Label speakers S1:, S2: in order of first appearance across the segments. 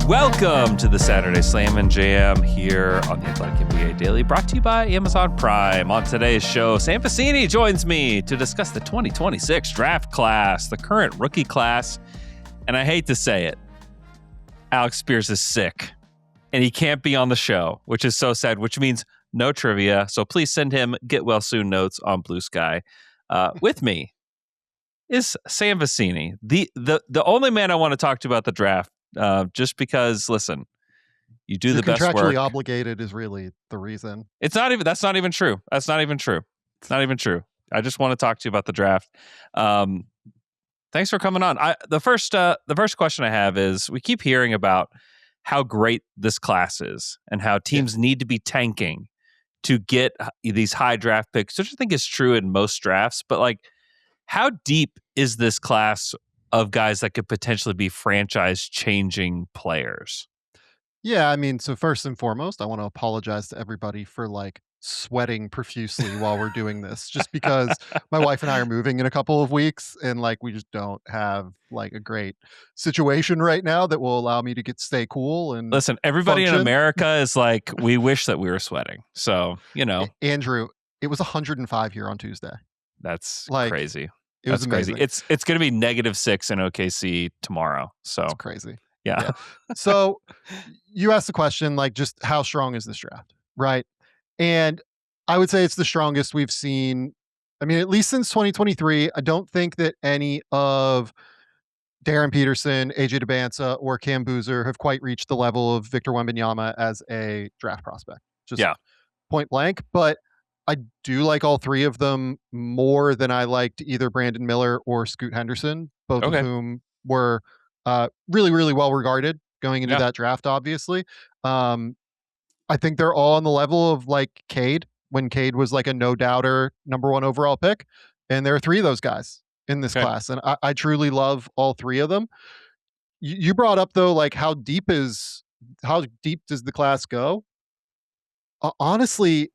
S1: Welcome to the Saturday Slam and Jam here on the Athletic NBA Daily, brought to you by Amazon Prime. On today's show, Sam Vecenie joins me to discuss the 2026 draft class, the current rookie class, and I hate to say it, Alex Spears is sick, and he can't be on the show, which is so sad, which means no trivia, so please send him get well soon notes on Blue Sky. With me is Sam Vecenie, the only man I want to talk to about the draft. Just because, listen, you do the best work.
S2: Contractually obligated is really the reason.
S1: That's not even true. It's not even true. I just want to talk to you about the draft. Thanks for coming on. The first question I have is, we keep hearing about how great this class is and how teams need to be tanking to get these high draft picks, which I think is true in most drafts, but like, how deep is this class of guys that could potentially be franchise-changing players?
S2: Yeah, I mean, so first and foremost, I want to apologize to everybody for sweating profusely while we're doing this, just because my wife and I are moving in a couple of weeks, and we just don't have a great situation right now that will allow me to stay cool and
S1: listen. Everybody
S2: function.
S1: In America is like, we wish that we were sweating. So
S2: Andrew, it was 105 here on Tuesday.
S1: That's crazy.
S2: It was amazing.
S1: Crazy. It's going to be -6 in OKC tomorrow. So
S2: it's crazy.
S1: Yeah.
S2: So you asked the question, just how strong is this draft, right? And I would say it's the strongest we've seen. I mean, at least since 2023. I don't think that any of Darren Peterson, AJ DeBanza, or Cam Boozer have quite reached the level of Victor Wembanyama as a draft prospect. Just point blank. But I do like all three of them more than I liked either Brandon Miller or Scoot Henderson, both of whom were really, really well regarded going into that draft, obviously. I think they're all on the level of Cade, when Cade was a no-doubter #1 overall pick. And there are three of those guys in this class. And I truly love all three of them. You brought up, though, how deep does the class go? Honestly,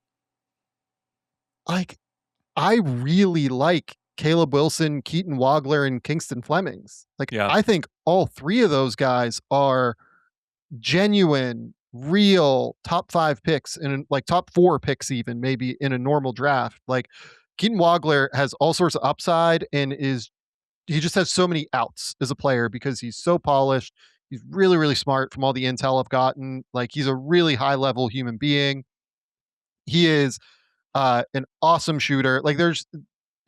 S2: I really like Caleb Wilson, Keaton Wagler, and Kingston Flemings. I think all three of those guys are genuine, real top 5 picks, and top 4 picks even, maybe in a normal draft. Keaton Wagler has all sorts of upside and he just has so many outs as a player because he's so polished. He's really, really smart from all the intel I've gotten. He's a really high level human being. He is an awesome shooter.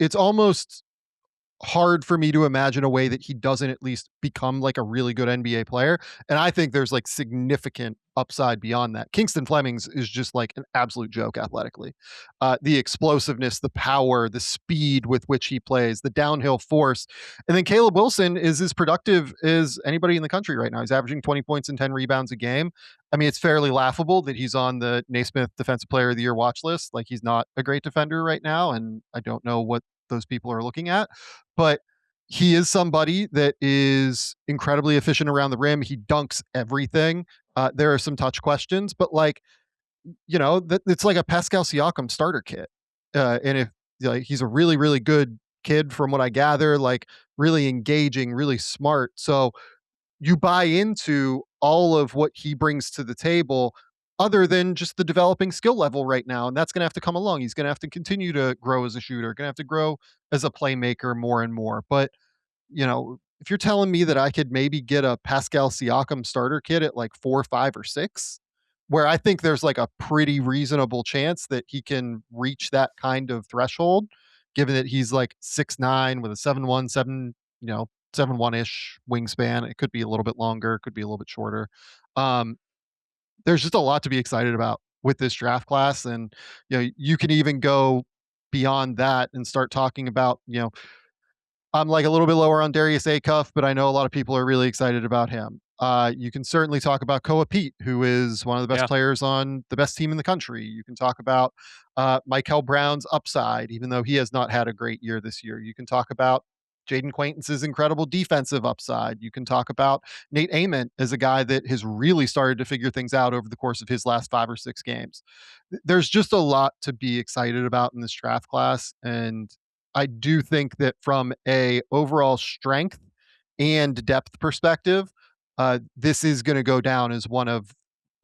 S2: It's almost hard for me to imagine a way that he doesn't at least become a really good NBA player. And I think there's significant upside beyond that. Kingston Flemings is just an absolute joke athletically. The explosiveness, the power, the speed with which he plays, the downhill force. And then Caleb Wilson is as productive as anybody in the country right now. He's averaging 20 points and 10 rebounds a game. I mean, it's fairly laughable that he's on the Naismith Defensive Player of the Year watch list. He's not a great defender right now, and I don't know what those people are looking at, but he is somebody that is incredibly efficient around the rim. He dunks everything. There are some touch questions, but it's like a Pascal Siakam starter kit. And if he's a really, really good kid from what I gather, really engaging, really smart. So you buy into all of what he brings to the table, other than just the developing skill level right now. And that's going to have to come along. He's going to have to continue to grow as a shooter, going to have to grow as a playmaker more and more. But, if you're telling me that I could maybe get a Pascal Siakam starter kit at 4, 5, or 6, where I think there's a pretty reasonable chance that he can reach that kind of threshold, given that he's 6'9" with a 7'1", 7'1"-ish wingspan. It could be a little bit longer, could be a little bit shorter. There's just a lot to be excited about with this draft class. And, you can even go beyond that and start talking about, I'm a little bit lower on Darius Acuff, but I know a lot of people are really excited about him. You can certainly talk about Koa Pete, who is one of the best players on the best team in the country. You can talk about Michael Brown's upside, even though he has not had a great year this year. You can talk about Jaden Quaintance's incredible defensive upside. You can talk about Nate Ament as a guy that has really started to figure things out over the course of his last 5 or 6 games. There's just a lot to be excited about in this draft class. And I do think that from a overall strength and depth perspective, this is going to go down as one of,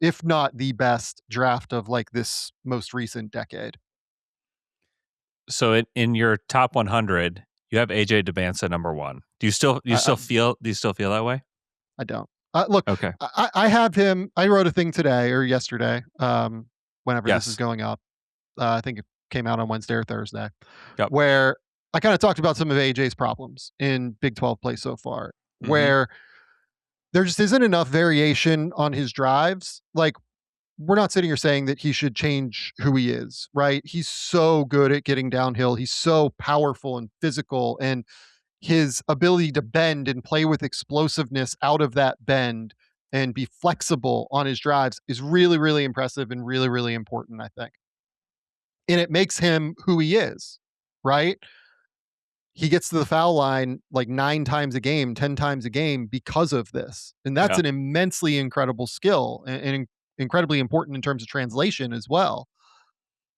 S2: if not the best draft of like this most recent decade.
S1: So in your top 100, you have AJ Dubance at number 1. Do you still feel that way?
S2: I don't. Look,
S1: okay.
S2: I have him. I wrote a thing today or yesterday, whenever this is going up. I think it came out on Wednesday or Thursday, where I kind of talked about some of AJ's problems in Big 12 play so far, where there just isn't enough variation on his drives. Like, we're not sitting here saying that he should change who he is, right? He's so good at getting downhill. He's so powerful and physical, and his ability to bend and play with explosiveness out of that bend and be flexible on his drives is really, really impressive and really, really important, I think. And it makes him who he is, right? He gets to the foul line like 9 times a game, 10 times a game because of this. And that's an immensely incredible skill and incredibly important in terms of translation as well.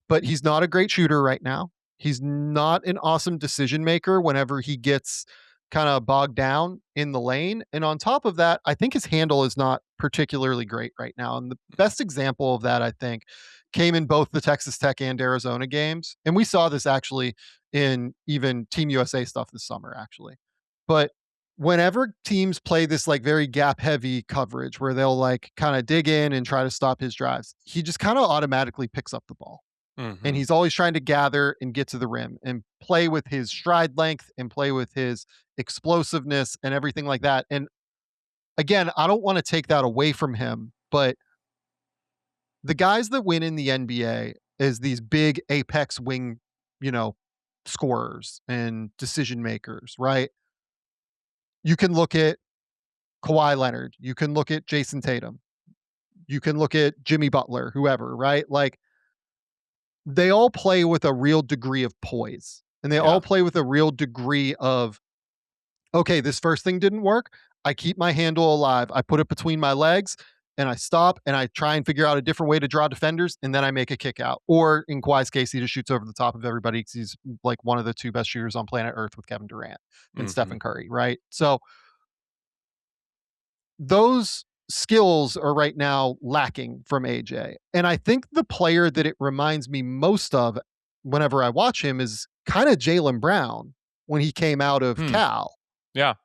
S2: But he's not a great shooter right now. He's not an awesome decision maker whenever he gets kind of bogged down in the lane. And on top of that, I think his handle is not particularly great right now. And the best example of that, I think, came in both the Texas Tech and Arizona games. And we saw this actually in even Team USA stuff this summer, actually. But whenever teams play this like very gap heavy coverage where they'll like kind of dig in and try to stop his drives, he just kind of automatically picks up the ball. And he's always trying to gather and get to the rim and play with his stride length and play with his explosiveness and everything like that. And again, I don't want to take that away from him, but the guys that win in the NBA is these big apex wing, scorers and decision makers, right? You can look at Kawhi Leonard, you can look at Jason Tatum, you can look at Jimmy Butler, whoever, right? Like, they all play with a real degree of poise, and they all play with a real degree of, okay, this first thing didn't work. I keep my handle alive. I put it between my legs and I stop and I try and figure out a different way to draw defenders. And then I make a kick out. Or in Kawhi's case, he just shoots over the top of everybody because he's like one of the 2 best shooters on planet Earth with Kevin Durant and Stephen Curry. Right. So those skills are right now lacking from AJ. And I think the player that it reminds me most of whenever I watch him is kind of Jaylen Brown when he came out of Cal.
S1: Yeah.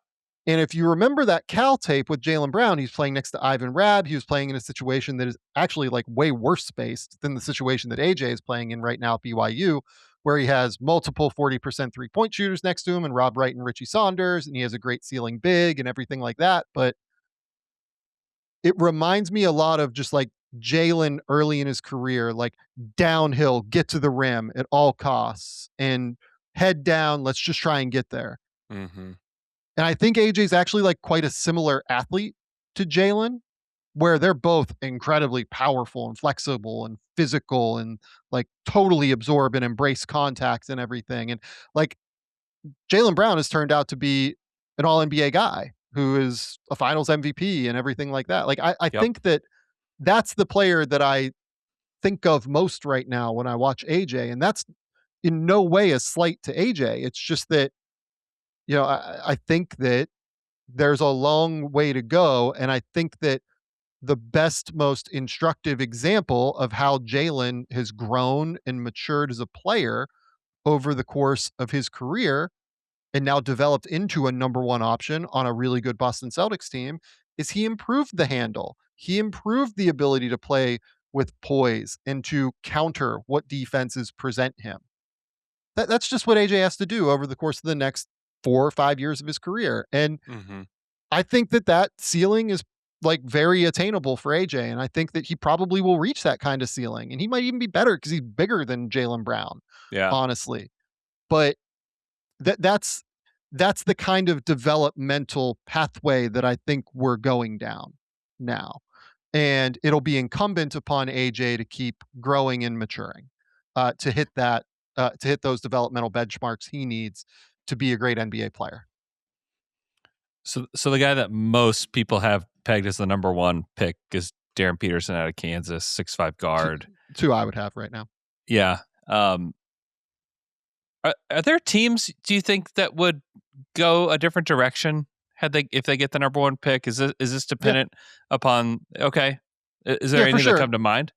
S2: And if you remember that Cal tape with Jaylen Brown, he's playing next to Ivan Rabb. He was playing in a situation that is actually like way worse spaced than the situation that AJ is playing in right now at BYU, where he has multiple 40% 3-point shooters next to him and Rob Wright and Richie Saunders, and he has a great ceiling big and everything like that. But it reminds me a lot of just like Jaylen early in his career, like downhill, get to the rim at all costs and head down. Let's just try and get there. And I think AJ's actually like quite a similar athlete to Jaylen, where they're both incredibly powerful and flexible and physical and like totally absorb and embrace contact and everything. And like Jaylen Brown has turned out to be an all NBA guy who is a finals MVP and everything like that. Like, I think that that's the player that I think of most right now when I watch AJ. And that's in no way a slight to AJ. It's just that, I think that there's a long way to go. And I think that the best, most instructive example of how Jaylen has grown and matured as a player over the course of his career and now developed into a number 1 option on a really good Boston Celtics team is he improved the handle. He improved the ability to play with poise and to counter what defenses present him. That's just what AJ has to do over the course of the next 4 or 5 years of his career. And I think that ceiling is like very attainable for AJ. And I think that he probably will reach that kind of ceiling. And he might even be better because he's bigger than Jaylen Brown, honestly. But that's the kind of developmental pathway that I think we're going down now. And it'll be incumbent upon AJ to keep growing and maturing, to hit those developmental benchmarks he needs to be a great NBA player.
S1: So the guy that most people have pegged as the number 1 pick is Darren Peterson out of Kansas, 6'5" guard.
S2: Two I would have right now.
S1: Yeah. Are there teams, do you think, that would go a different direction if they get the number one pick? Is this
S2: Yeah.
S1: dependent upon? Okay, is there
S2: Yeah, for
S1: anything that
S2: sure.
S1: come to mind?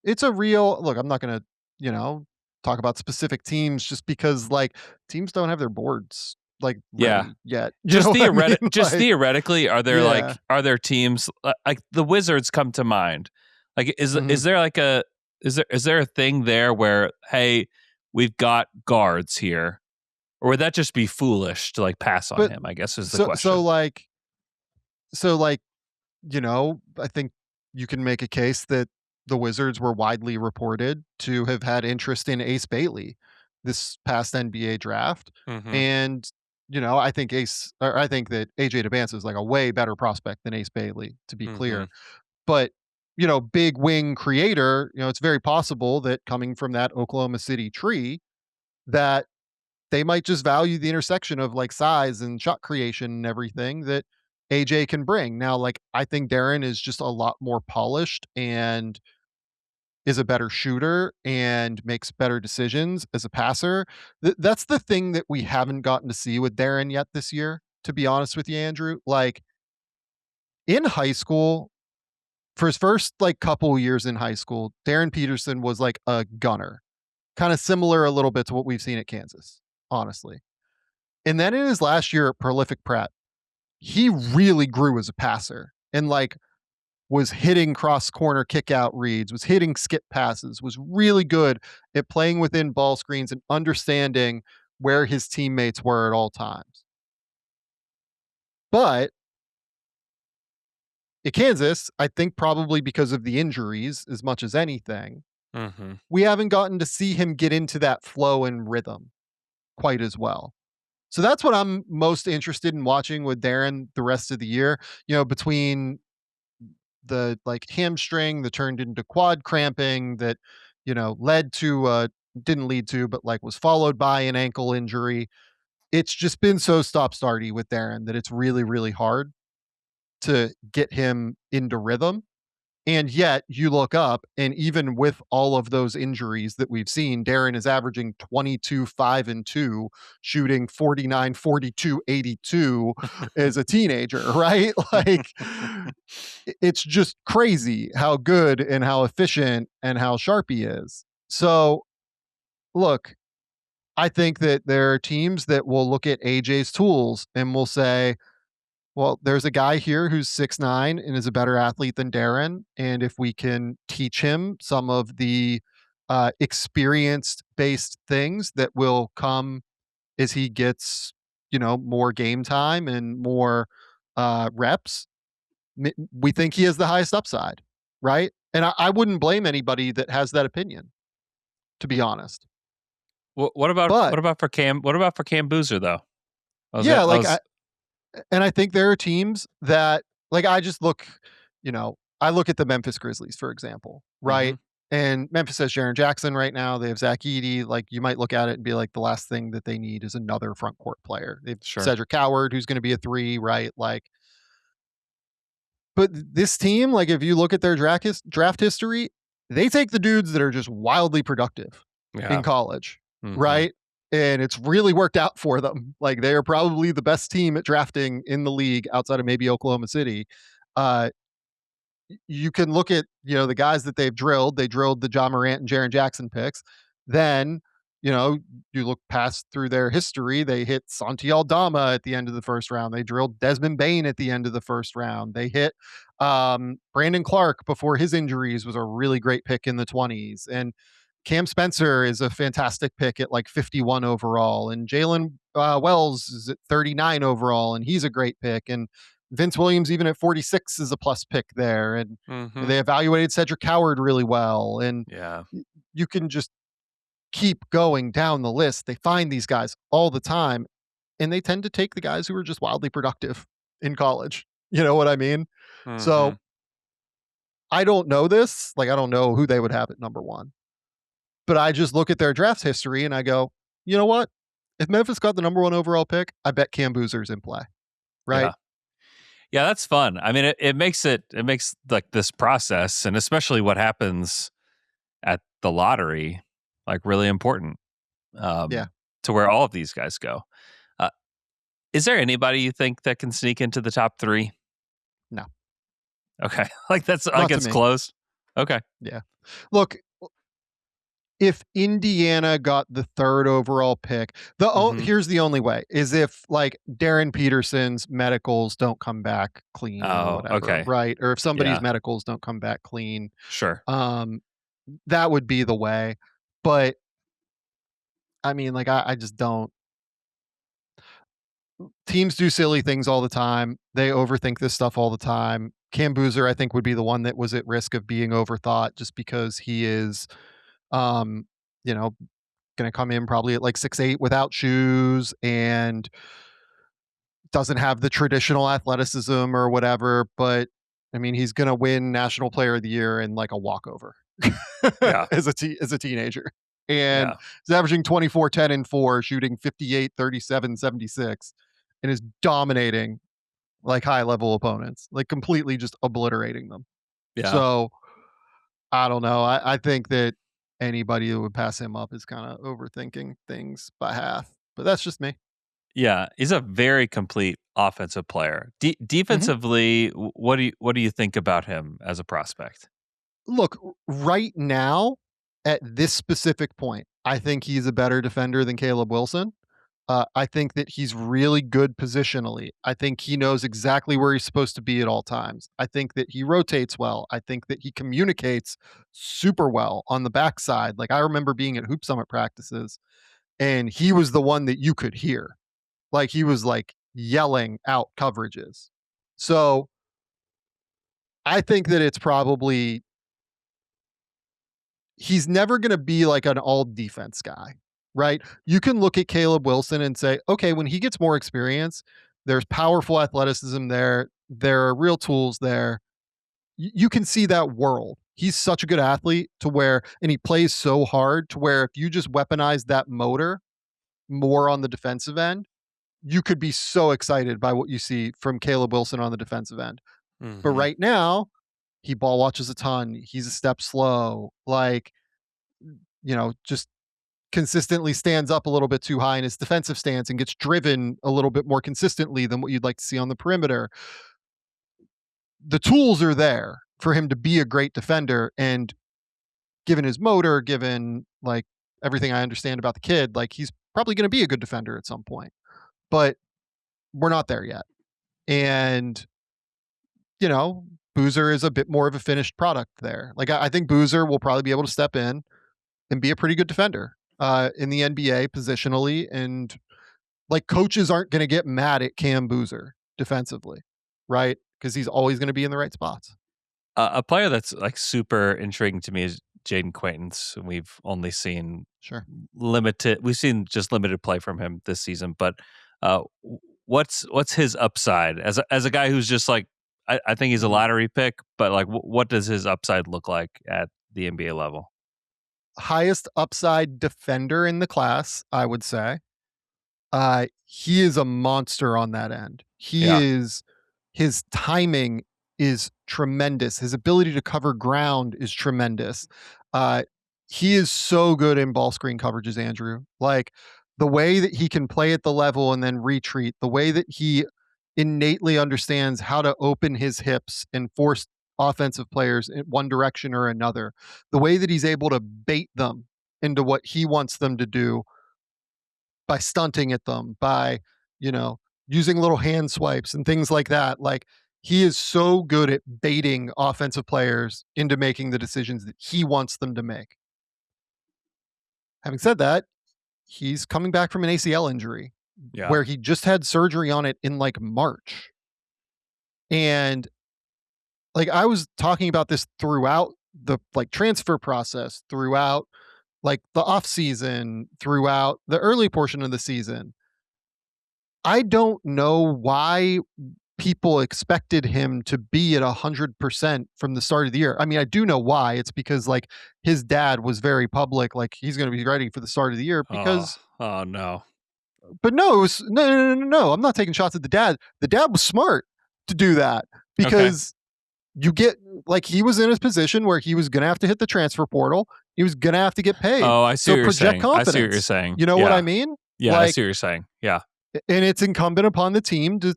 S2: It's a real look. I'm not going to, you know, talk about specific teams just because like teams don't have their boards like
S1: Yeah.
S2: ready yet. You know what I mean?
S1: Just
S2: Like,
S1: theoretically,
S2: yeah.
S1: are there teams like the Wizards come to mind? Like,
S2: Mhm.
S1: is there like is there a thing there where, hey, we've got guards here, or would that just be foolish to like pass on
S2: But
S1: him? I guess is the
S2: so so
S1: question.
S2: like so like I think you can make a case that the Wizards were widely reported to have had interest in Ace Bailey this past NBA draft.
S1: Mm-hmm.
S2: And, I think that AJ DeBance is like a way better prospect than Ace Bailey, to be
S1: Mm-hmm.
S2: clear. But, big wing creator, it's very possible that coming from that Oklahoma City tree, that they might just value the intersection of like size and shot creation and everything that AJ can bring. Now, like I think Darren is just a lot more polished and is a better shooter and makes better decisions as a passer. That's the thing that we haven't gotten to see with Darren yet this year, to be honest with you, Andrew. Like in high school, for his first like couple years in high school, Darren Peterson was like a gunner, kind of similar a little bit to what we've seen at Kansas, honestly. And then in his last year at Prolific Pratt, he really grew as a passer and like was hitting cross corner kick out reads, was hitting skip passes, was really good at playing within ball screens and understanding where his teammates were at all times. But at Kansas, I think probably because of the injuries as much as anything,
S1: Mm-hmm.
S2: we haven't gotten to see him get into that flow and rhythm quite as well. So that's what I'm most interested in watching with Darren the rest of the year. Between the like hamstring that turned into quad cramping that, led to didn't lead to, but like was followed by an ankle injury. It's just been so stop starty with Darren that it's really, really hard to get him into rhythm. And yet you look up, and even with all of those injuries that we've seen, Darren is averaging 22, 5, and 2, shooting 49, 42, 82 as a teenager, right? Like, it's just crazy how good and how efficient and how sharp he is. So, look, I think that there are teams that will look at AJ's tools and will say, well, there's a guy here who's 6'9" and is a better athlete than Darren. And if we can teach him some of the experienced based things that will come as he gets, more game time and more reps, we think he has the highest upside. Right. And I wouldn't blame anybody that has that opinion, to be honest.
S1: What about
S2: But
S1: for Cam? What about for Cam Boozer though?
S2: yeah,
S1: I
S2: like
S1: was
S2: I think there are teams that like I just look, I look at the Memphis Grizzlies, for example,
S1: mm-hmm.
S2: right? And Memphis has Jaren Jackson right now. They have Zach Edey. Like you might look at it and be like, the last thing that they need is another front court player. They've
S1: Sure.
S2: Cedric Howard, who's going to be a 3, right? Like, but this team, like if you look at their draft history, they take the dudes that are just wildly productive
S1: Yeah.
S2: in college,
S1: Mm-hmm.
S2: right? And it's really worked out for them. Like they are probably the best team at drafting in the league outside of maybe Oklahoma City. Uh, you can look at, the guys that they've drilled. They drilled the John Morant and Jaren Jackson picks. Then, you look past through their history. They hit Santi Aldama at the end of the first round. They drilled Desmond Bain at the end of the first round. They hit Brandon Clark before his injuries was a really great pick in the 20s. And Cam Spencer is a fantastic pick at like 51 overall. And Jalen Wells is at 39 overall, and he's a great pick. And Vince Williams, even at 46, is a plus pick there. And
S1: Mm-hmm.
S2: they evaluated Cedric Howard really well. And
S1: Yeah,
S2: you can just keep going down the list. They find these guys all the time, and they tend to take the guys who are just wildly productive in college. You know what I mean?
S1: mm-hmm.
S2: So I don't know this. Like, I don't know who they would have at number one, but I just look at their draft history and I go, you know what? If Memphis got the number one overall pick, I bet Cam Boozer's in play. Right.
S1: Yeah. Yeah, that's fun. I mean, it makes like this process, and especially what happens at the lottery, like really important.
S2: Yeah.
S1: To where all of these guys go. Uh, Is there anybody you think that can sneak into the top 3?
S2: No.
S1: Okay. Like that's
S2: Not
S1: like
S2: to
S1: it's
S2: me.
S1: close. Okay.
S2: Yeah. Look, if Indiana got the 3rd overall pick, here's the only way is if like Darren Peterson's medicals don't come back clean or
S1: Oh,
S2: whatever,
S1: okay.
S2: right? Or if somebody's
S1: Yeah.
S2: medicals don't come back clean,
S1: Sure.
S2: that would be the way. But I mean, like I just don't. Teams do silly things all the time. They overthink this stuff all the time. Cam Boozer, I think, would be the one that was at risk of being overthought just because he is, um, you know, going to come in probably at like 6'8" without shoes and doesn't have the traditional athleticism or whatever. But I mean, he's going to win National Player of the Year in like a walkover
S1: Yeah.
S2: as a teenager. And
S1: Yeah.
S2: he's averaging 24, 10, and 4, shooting 58, 37, 76, and is dominating like high level opponents, like completely just obliterating them.
S1: Yeah.
S2: So I don't know. I think that anybody who would pass him up is kind of overthinking things by half, but that's just me.
S1: Yeah, he's a very complete offensive player.
S2: Mhm.
S1: Defensively, what do you think about him as a prospect?
S2: Look, right now, at this specific point, I think he's a better defender than Caleb Wilson. I think that he's really good positionally. I think he knows exactly where he's supposed to be at all times. I think that he rotates well. I think that he communicates super well on the backside. Like I remember being at Hoop Summit practices and he was the one that you could hear. Like he was like yelling out coverages. So I think that it's probably he's never going to be like an all defense guy, right? You can look at Caleb Wilson and say, okay, when he gets more experience, there's powerful athleticism there. There are real tools there. You can see that world. He's such a good athlete to where, and he plays so hard to where if you just weaponize that motor more on the defensive end, you could be so excited by what you see from Caleb Wilson on the defensive end. But
S1: Hmm.
S2: right now, he ball watches a ton. He's a step slow. Like, just consistently stands up a little bit too high in his defensive stance and gets driven a little bit more consistently than what you'd like to see on the perimeter. The tools are there for him to be a great defender. And given his motor, given like everything I understand about the kid, like he's probably going to be a good defender at some point. But we're not there yet. And, Boozer is a bit more of a finished product there. Like I think Boozer will probably be able to step in and be a pretty good defender in the NBA positionally. And like coaches aren't going to get mad at Cam Boozer defensively, right? Because he's always going to be in the right spots.
S1: A player that's like super intriguing to me is Jaden Quaintance. We've only seen
S2: Sure.
S1: we've seen just limited play from him this season, but uh, what's his upside as a guy who's just like I think he's a lottery pick, but like what does his upside look like at the NBA level?
S2: Highest upside defender in the class, I would say. He is a monster on that end.
S1: Yeah.
S2: His timing is tremendous. His ability to cover ground is tremendous. Uh, he is so good in ball screen coverages, Andrew. Like the way that he can play at the level and then retreat, the way that he innately understands how to open his hips and force offensive players in one direction or another, the way that he's able to bait them into what he wants them to do by stunting at them, by, you know, using little hand swipes and things like that. Like he is so good at baiting offensive players into making the decisions that he wants them to make. Having said that, he's coming back from an ACL injury
S1: Yeah.
S2: where he just had surgery on it in like March. And like I was talking about this throughout the like transfer process, throughout like the off season, throughout the early portion of the season. I don't know why people expected him to be at 100% from the start of the year. I mean, I do know why. It's because like his dad was very public, like he's going to be ready for the start of the year because.
S1: Oh no.
S2: But no, it was no. I'm not taking shots at the dad. The dad was smart to do that because you get like he was in his position where he was going to have to hit the transfer portal. He was going to have to get paid.
S1: Oh, I see
S2: So
S1: what you're
S2: project
S1: saying.
S2: confidence.
S1: I see what you're saying.
S2: You know what I mean?
S1: Yeah, I
S2: Like
S1: see what you're saying. Yeah.
S2: And it's incumbent upon the team to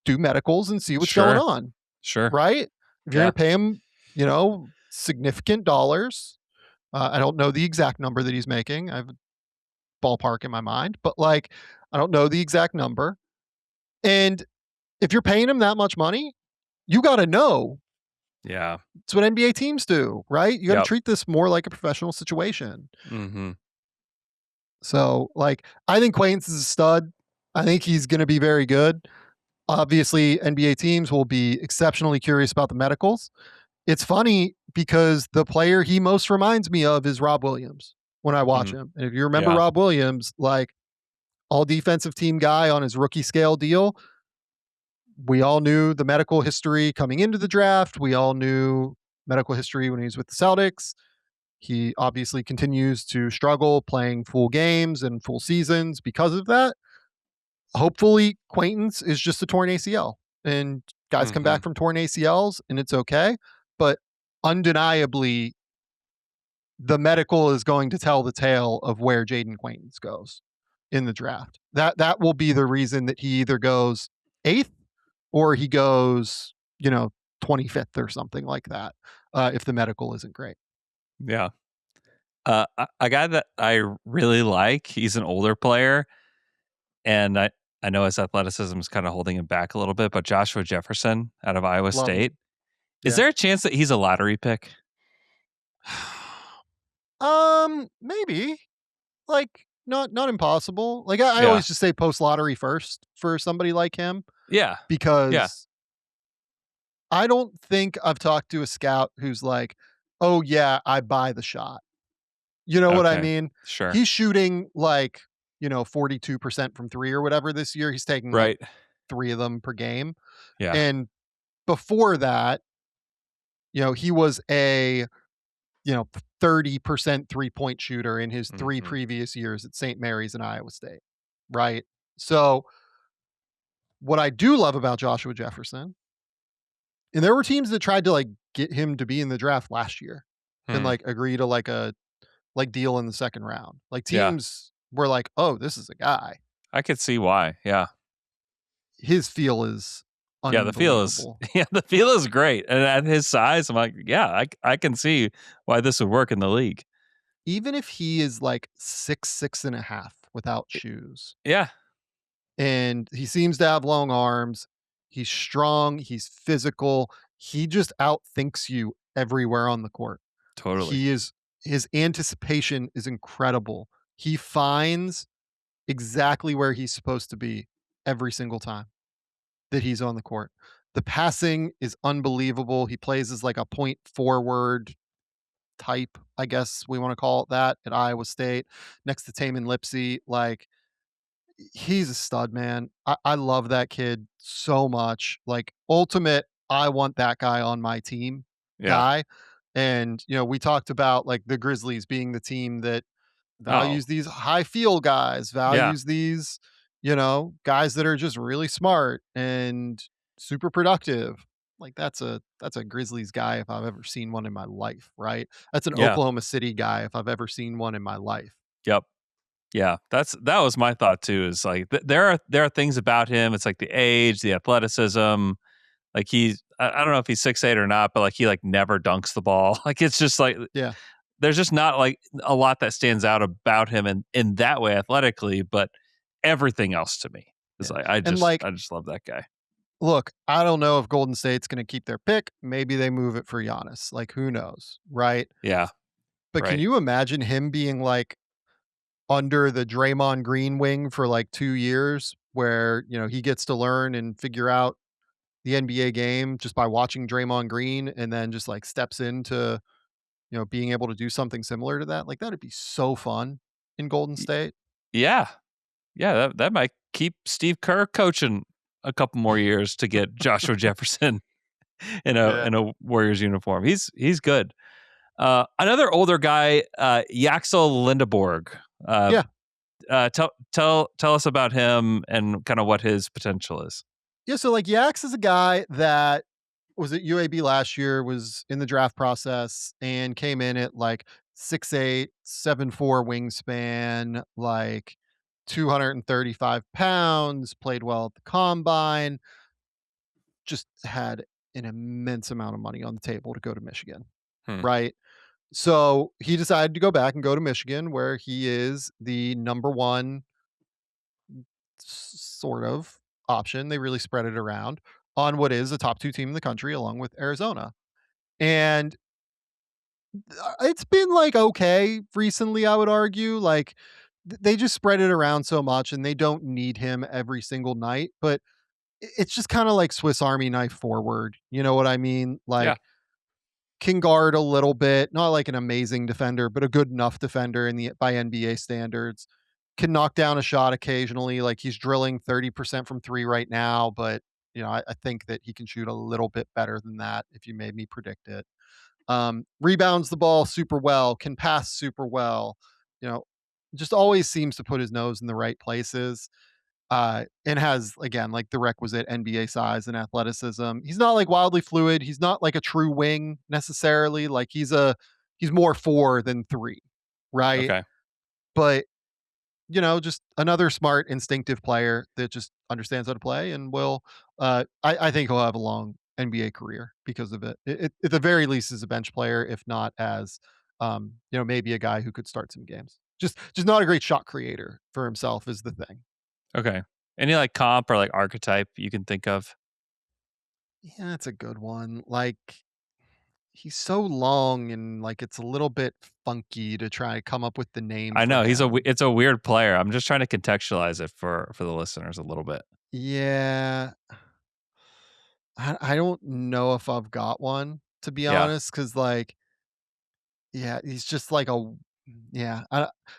S2: do medicals and see what's going on.
S1: Sure.
S2: Right? If you're going to pay him, significant dollars, I don't know the exact number that he's making. I have a ballpark in my mind, but I don't know the exact number. And if you're paying him that much money, you got to know.
S1: Yeah.
S2: It's what NBA teams do, right? You got to treat this more like a professional situation.
S1: Mm-hmm.
S2: So, I think Quaintance is a stud. I think he's going to be very good. Obviously, NBA teams will be exceptionally curious about the medicals. It's funny because the player he most reminds me of is Rob Williams when I watch him. And if you remember Rob Williams, all defensive team guy on his rookie scale deal, we all knew the medical history coming into the draft. We all knew medical history when he was with the Celtics. He obviously continues to struggle playing full games and full seasons because of that. Hopefully, Quaintance is just a torn ACL, and guys come back from torn ACLs, and it's okay. But undeniably, the medical is going to tell the tale of where Jaden Quaintance goes in the draft. That will be the reason that he either goes 8th or he goes, 25th or something like that, if the medical isn't great.
S1: Yeah. A guy that I really like, he's an older player, and I know his athleticism is kind of holding him back a little bit, but Joshua Jefferson out of Iowa State. Is there a chance that he's a lottery pick?
S2: Maybe. Not impossible. I always just say post lottery first for somebody like him.
S1: Yeah.
S2: Because I don't think I've talked to a scout who's like, "Oh yeah, I buy the shot." You know what I mean?
S1: Sure.
S2: He's shooting 42% from 3 or whatever this year. He's taking 3 of them per game.
S1: Yeah.
S2: And before that, he was a 30% 3-point shooter in his 3 previous years at St. Mary's and Iowa State. Right? So what I do love about Joshua Jefferson, and there were teams that tried to get him to be in the draft last year and agree to a deal in the second round. Teams were like, "Oh, this is a guy."
S1: I could see why. Yeah.
S2: His feel is unbelievable.
S1: The feel is great. And at his size, I'm like, I can see why this would work in the league.
S2: Even if he is 6'6.5" without shoes.
S1: Yeah.
S2: And he seems to have long arms. He's strong. He's physical. He just outthinks you everywhere on the court.
S1: Totally.
S2: His anticipation is incredible. He finds exactly where he's supposed to be every single time that he's on the court. The passing is unbelievable. He plays as a point forward type, I guess we want to call it that, at Iowa State, next to Tamin Lipsey. He's a stud, man. I love that kid so much. Ultimate, I want that guy on my team guy. And, we talked about the Grizzlies being the team that values these high field guys, values these, guys that are just really smart and super productive. That's a Grizzlies guy if I've ever seen one in my life, right? That's an Oklahoma City guy if I've ever seen one in my life.
S1: Yep. Yeah, that was my thought too. Is there are things about him. It's the age, the athleticism. I don't know if he's 6'8" or not, but he never dunks the ball. It's just there's just not a lot that stands out about him in that way athletically, but everything else to me is I just love that guy.
S2: Look, I don't know if Golden State's going to keep their pick. Maybe they move it for Giannis. Who knows, right?
S1: Yeah.
S2: But can you imagine him being under the Draymond Green wing for 2 years where, he gets to learn and figure out the NBA game just by watching Draymond Green and then just steps into, being able to do something similar to that? That'd be so fun in Golden State.
S1: Yeah. Yeah. That might keep Steve Kerr coaching a couple more years to get Joshua Jefferson in a Warriors uniform. He's good. Another older guy, Yaxel Lindeborg. Tell us about him and kind of what his potential is.
S2: Yeah, so Yax is a guy that was at UAB last year, was in the draft process, and came in at 6'8", 7'4" wingspan, 235 pounds, played well at the combine, just had an immense amount of money on the table to go to Michigan,
S1: Hmm.
S2: right? So he decided to go back and go to Michigan, where he is the number one sort of option. They really spread it around on what is a top two team in the country, along with Arizona. And it's been like okay recently, I would argue. Like they just spread it around so much and they don't need him every single night. But it's just kind of like Swiss Army knife forward. You know what I mean?
S1: Yeah.
S2: Like can guard a little bit, not like an amazing defender, but a good enough defender in the by NBA standards. Can knock down a shot occasionally. Like he's drilling 30% from three right now, but I think that he can shoot a little bit better than that if you made me predict it. Rebounds the ball super well, can pass super well, you know, just always seems to put his nose in the right places. And has again like the requisite NBA size and athleticism. He's not like wildly fluid. He's not like a true wing necessarily. Like he's more four than three, right?
S1: Okay.
S2: But just another smart, instinctive player that just understands how to play and will. I think he'll have a long NBA career because of it. At the very least, as a bench player, if not as, maybe a guy who could start some games. Just not a great shot creator for himself is the thing.
S1: Okay. Any like comp or like archetype you can think of?
S2: Yeah, that's a good one. Like he's so long and like it's a little bit funky to try to come up with the name
S1: I
S2: for
S1: know
S2: him.
S1: it's a weird player. I'm just trying to contextualize it for the listeners a little bit.
S2: Yeah. I don't know if I've got one, to be
S1: Yeah.
S2: honest, because like, yeah, he's just like yeah,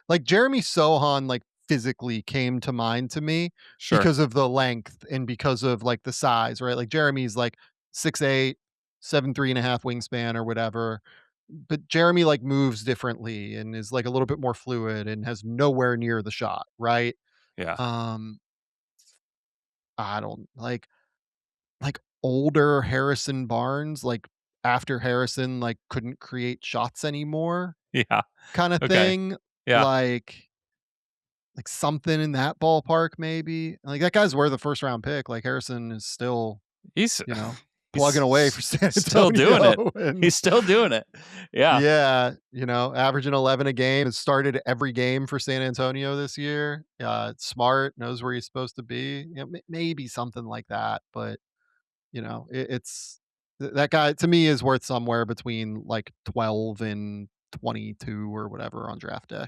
S2: like Jeremy Sohan, like physically came to mind to me
S1: Sure.
S2: because of the length and because of like the size, right? Like Jeremy's like 6'8", 7'3.5" wingspan or whatever. But Jeremy like moves differently and is like a little bit more fluid and has nowhere near the shot, right?
S1: Yeah.
S2: Um, I don't like older Harrison Barnes, like after Harrison like couldn't create shots anymore
S1: Yeah.
S2: kind of
S1: Okay.
S2: thing.
S1: Yeah.
S2: Like like something in that ballpark maybe. Like that guy's worth a first round pick. Like Harrison is still,
S1: He's
S2: you know, plugging away
S1: he's
S2: for San
S1: still doing it.
S2: Antonio and
S1: He's still doing it. Yeah.
S2: yeah, averaging 11 a game. Has started every game for San Antonio this year. Smart, knows where he's supposed to be. Maybe something like that, but it's that guy to me is worth somewhere between like 12 and 22 or whatever on draft day.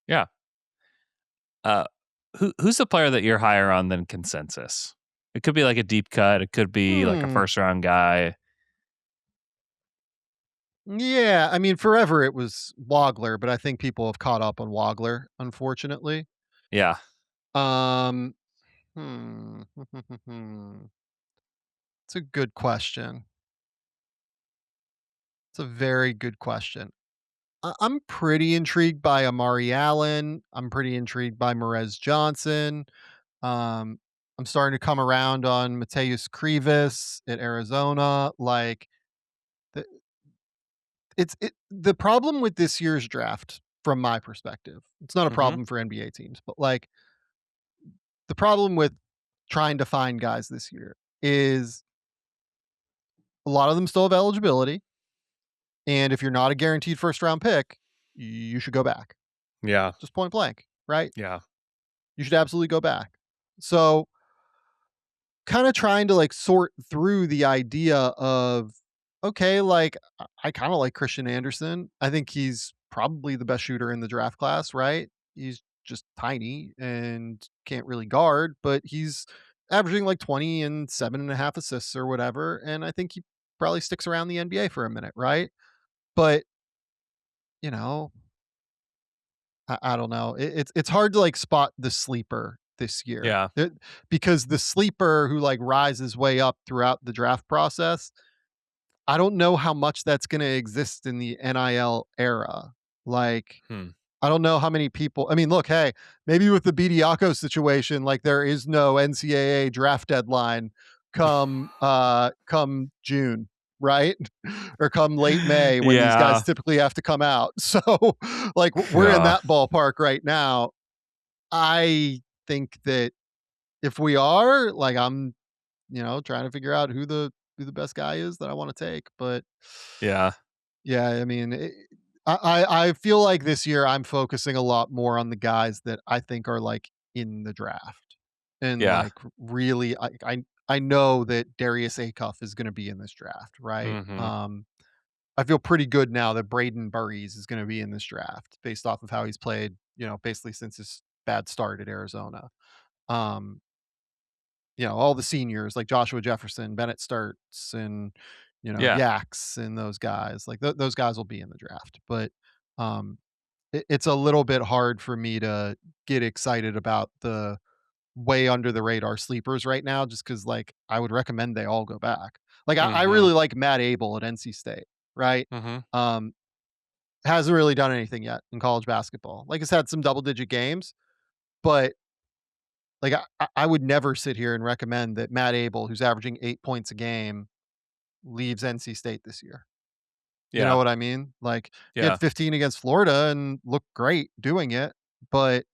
S1: Yeah. Uh, who's the player that you're higher on than consensus? It could be like a deep cut. It could be like a
S2: Hmm.
S1: first round guy.
S2: Yeah, I mean, forever it was Wagler, but I think people have caught up on Wagler, unfortunately.
S1: Yeah.
S2: Um, hmm. It's a good question. It's a very good question. I'm pretty intrigued by Amari Allen. I'm pretty intrigued by Merez Johnson. Um, I'm starting to come around on Mateus Krivas at Arizona. Like the the problem with this year's draft, from my perspective, it's not a
S1: Mm-hmm.
S2: problem for NBA teams, but like the problem with trying to find guys this year is a lot of them still have eligibility. And if you're not a guaranteed first round pick, you should go back.
S1: Yeah.
S2: Just point blank, right?
S1: Yeah.
S2: You should absolutely go back. So kind of trying to like sort through the idea of okay, like I kind of like Christian Anderson. I think he's probably the best shooter in the draft class, right? He's just tiny and can't really guard, but he's averaging like 20 and 7.5 assists or whatever. And I think he probably sticks around the NBA for a minute, right? But, you know, I don't know. It's hard to like spot the sleeper this year.
S1: Yeah.
S2: Because the sleeper who like rises way up throughout the draft process, I don't know how much that's going to exist in the NIL era. Like,
S1: Hmm.
S2: I don't know how many people. I mean, look, hey, maybe with the Bediako situation, like there is no NCAA draft deadline come June, right? Or come late May when these guys
S1: Yeah.
S2: typically have to come out. So, like we're in
S1: Yeah.
S2: that ballpark right now. I think that if we are, like, I'm, trying to figure out who the best guy is that I wanna take, but
S1: Yeah.
S2: yeah, I mean, I feel like this year I'm focusing a lot more on the guys that I think are, like, in the draft, and,
S1: Yeah.
S2: like, really, I know that Darius Acuff is gonna be in this draft, right?
S1: Mhm.
S2: I feel pretty good now that Braden Burries is gonna be in this draft based off of how he's played, basically since his bad start at Arizona. Um, all the seniors like Joshua Jefferson, Bennett Starts, and,
S1: Yeah.
S2: Yaks and those guys, like, those guys will be in the draft, but, um, it's a little bit hard for me to get excited about the way under the radar sleepers right now just because, like, I would recommend they all go back. Like, I
S1: Mhm.
S2: really like Matt Abel at NC State, right?
S1: Mhm.
S2: Um, hasn't really done anything yet in college basketball. Like, he's had some double-digit games, but, like, I would never sit here and recommend that Matt Abel, who's averaging 8 points a game, leaves NC State this year. You know
S1: Yeah.
S2: what I mean? Like, he had
S1: Yeah.
S2: 15 against Florida and looked great doing it, but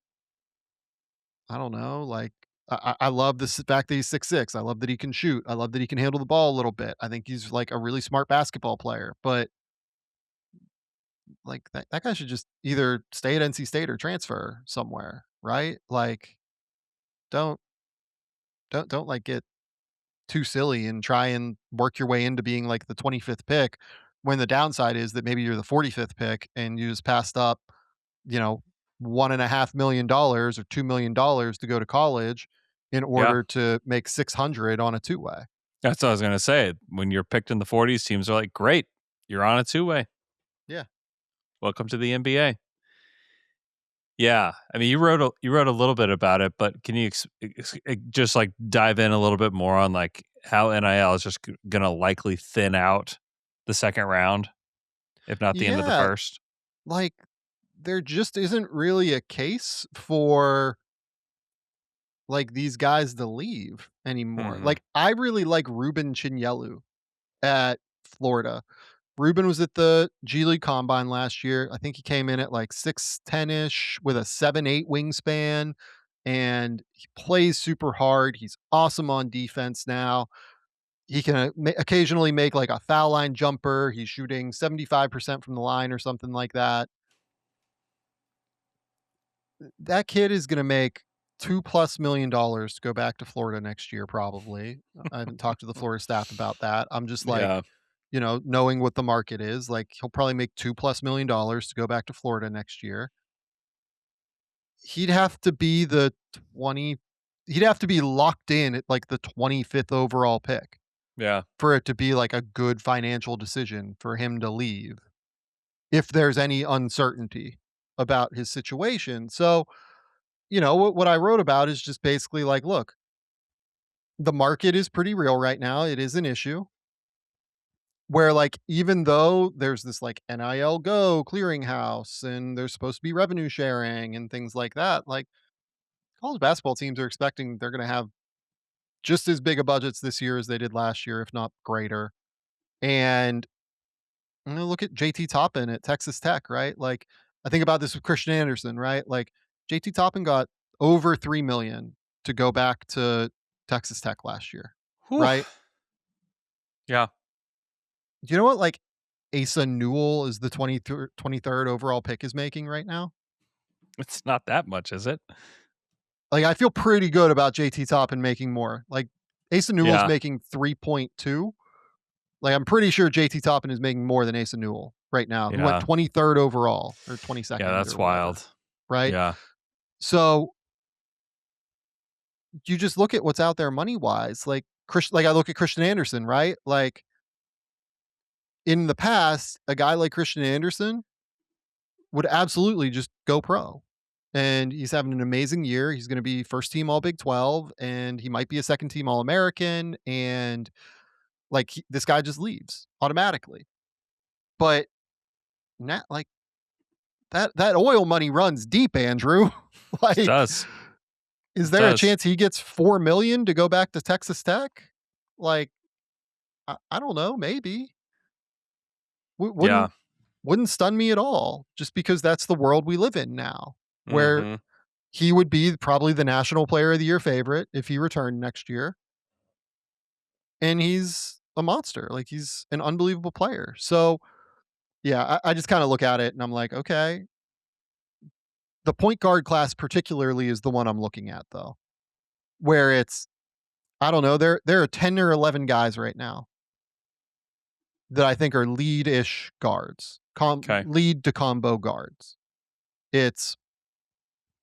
S2: I don't know, like, I love the fact that he's 6'6". I love that he can shoot. I love that he can handle the ball a little bit. I think he's, like, a really smart basketball player, but, like, that guy should just either stay at NC State or transfer somewhere, right? Like, don't don't, like, get too silly and try and work your way into being, like, the 25th pick when the downside is that maybe you're the 45th pick and you just passed up, you know, $1.5 million or $2 million to go to college in
S1: Yeah.
S2: order to make 600 on a two-way.
S1: That's what I was gonna say. When you're picked in the 40s, teams are like, "Great, you're on a two-way.
S2: Yeah.
S1: Welcome to the NBA." Yeah, I mean, you wrote a little bit about it, but can you just like dive in a little bit more on like how NIL is just gonna likely thin out the second round, if not the end of the
S2: Yeah,
S1: first?
S2: like, there just isn't really a case for, like, these guys to leave anymore.
S1: Hmm.
S2: Like, I really like Ruben Chinyelu at Florida. Ruben was at the G League Combine last year. I think he came in at like 6'10" ish with a 7'8" wingspan, and he plays super hard. He's awesome on defense now. He can occasionally make like a foul line jumper. He's shooting 75% from the line or something like that. That kid is going to make $2+ million to go back to Florida next year, probably. I haven't talked to the Florida staff about that. I'm just like,
S1: Yeah,
S2: knowing what the market is, like, he'll probably make $2+ million to go back to Florida next year. He'd have to be the 20 he'd have to be locked in at, like, the 25th overall pick
S1: yeah,
S2: for it to be, like, a good financial decision for him to leave, if there's any uncertainty about his situation. So, what I wrote about is just basically like, look, the market is pretty real right now. It is an issue. Where, like, even though there's this, like, NIL Go clearinghouse and there's supposed to be revenue sharing and things like that, like, college basketball teams are expecting they're gonna have just as big a budgets this year as they did last year, if not greater. And, look at JT Toppin at Texas Tech, right? Like, I think about this with Christian Anderson, right? Like, JT Toppin got over 3 million to go back to Texas Tech last year,
S1: whew,
S2: right?
S1: yeah.
S2: Do you know what, like, Asa Newell is the 23rd overall pick is making right now?
S1: It's not that much, is it?
S2: Like, I feel pretty good about JT Toppin making more. Like, Asa Newell's
S1: Yeah,
S2: making 3.2. Like, I'm pretty sure JT Toppin is making more than Asa Newell right now, who went
S1: yeah,
S2: 23rd overall or
S1: yeah.
S2: 22nd
S1: That's
S2: or whatever,
S1: wild.
S2: right?
S1: Yeah,
S2: So, you just look at what's out there money-wise, like, I look at Christian Anderson, right? Like, in the past, a guy like Christian Anderson would absolutely just go pro. And he's having an amazing year. He's going to be first team All Big 12, and he might be a second team All American. And like, this guy just leaves automatically. But now, like, that oil money runs deep, Andrew.
S1: it
S2: Like,
S1: does.
S2: is
S1: It
S2: there a
S1: does.
S2: chance he gets 4 million to go back to Texas Tech? Like, I don't know. Maybe. W-
S1: Yeah.
S2: wouldn't wouldn't stun me at all, just because that's the world we live in now, where
S1: Hmm.
S2: he would be probably the National Player of the Year favorite if he returned next year. And he's a monster. Like, he's an unbelievable player. So, yeah, I just kinda look at it and I'm like, "Okay." The point guard class particularly is the one I'm looking at, though, where it's I don't know, there are 10 or 11 guys right now that I think are lead-ish guards,
S1: Okay.
S2: lead to combo guards. It's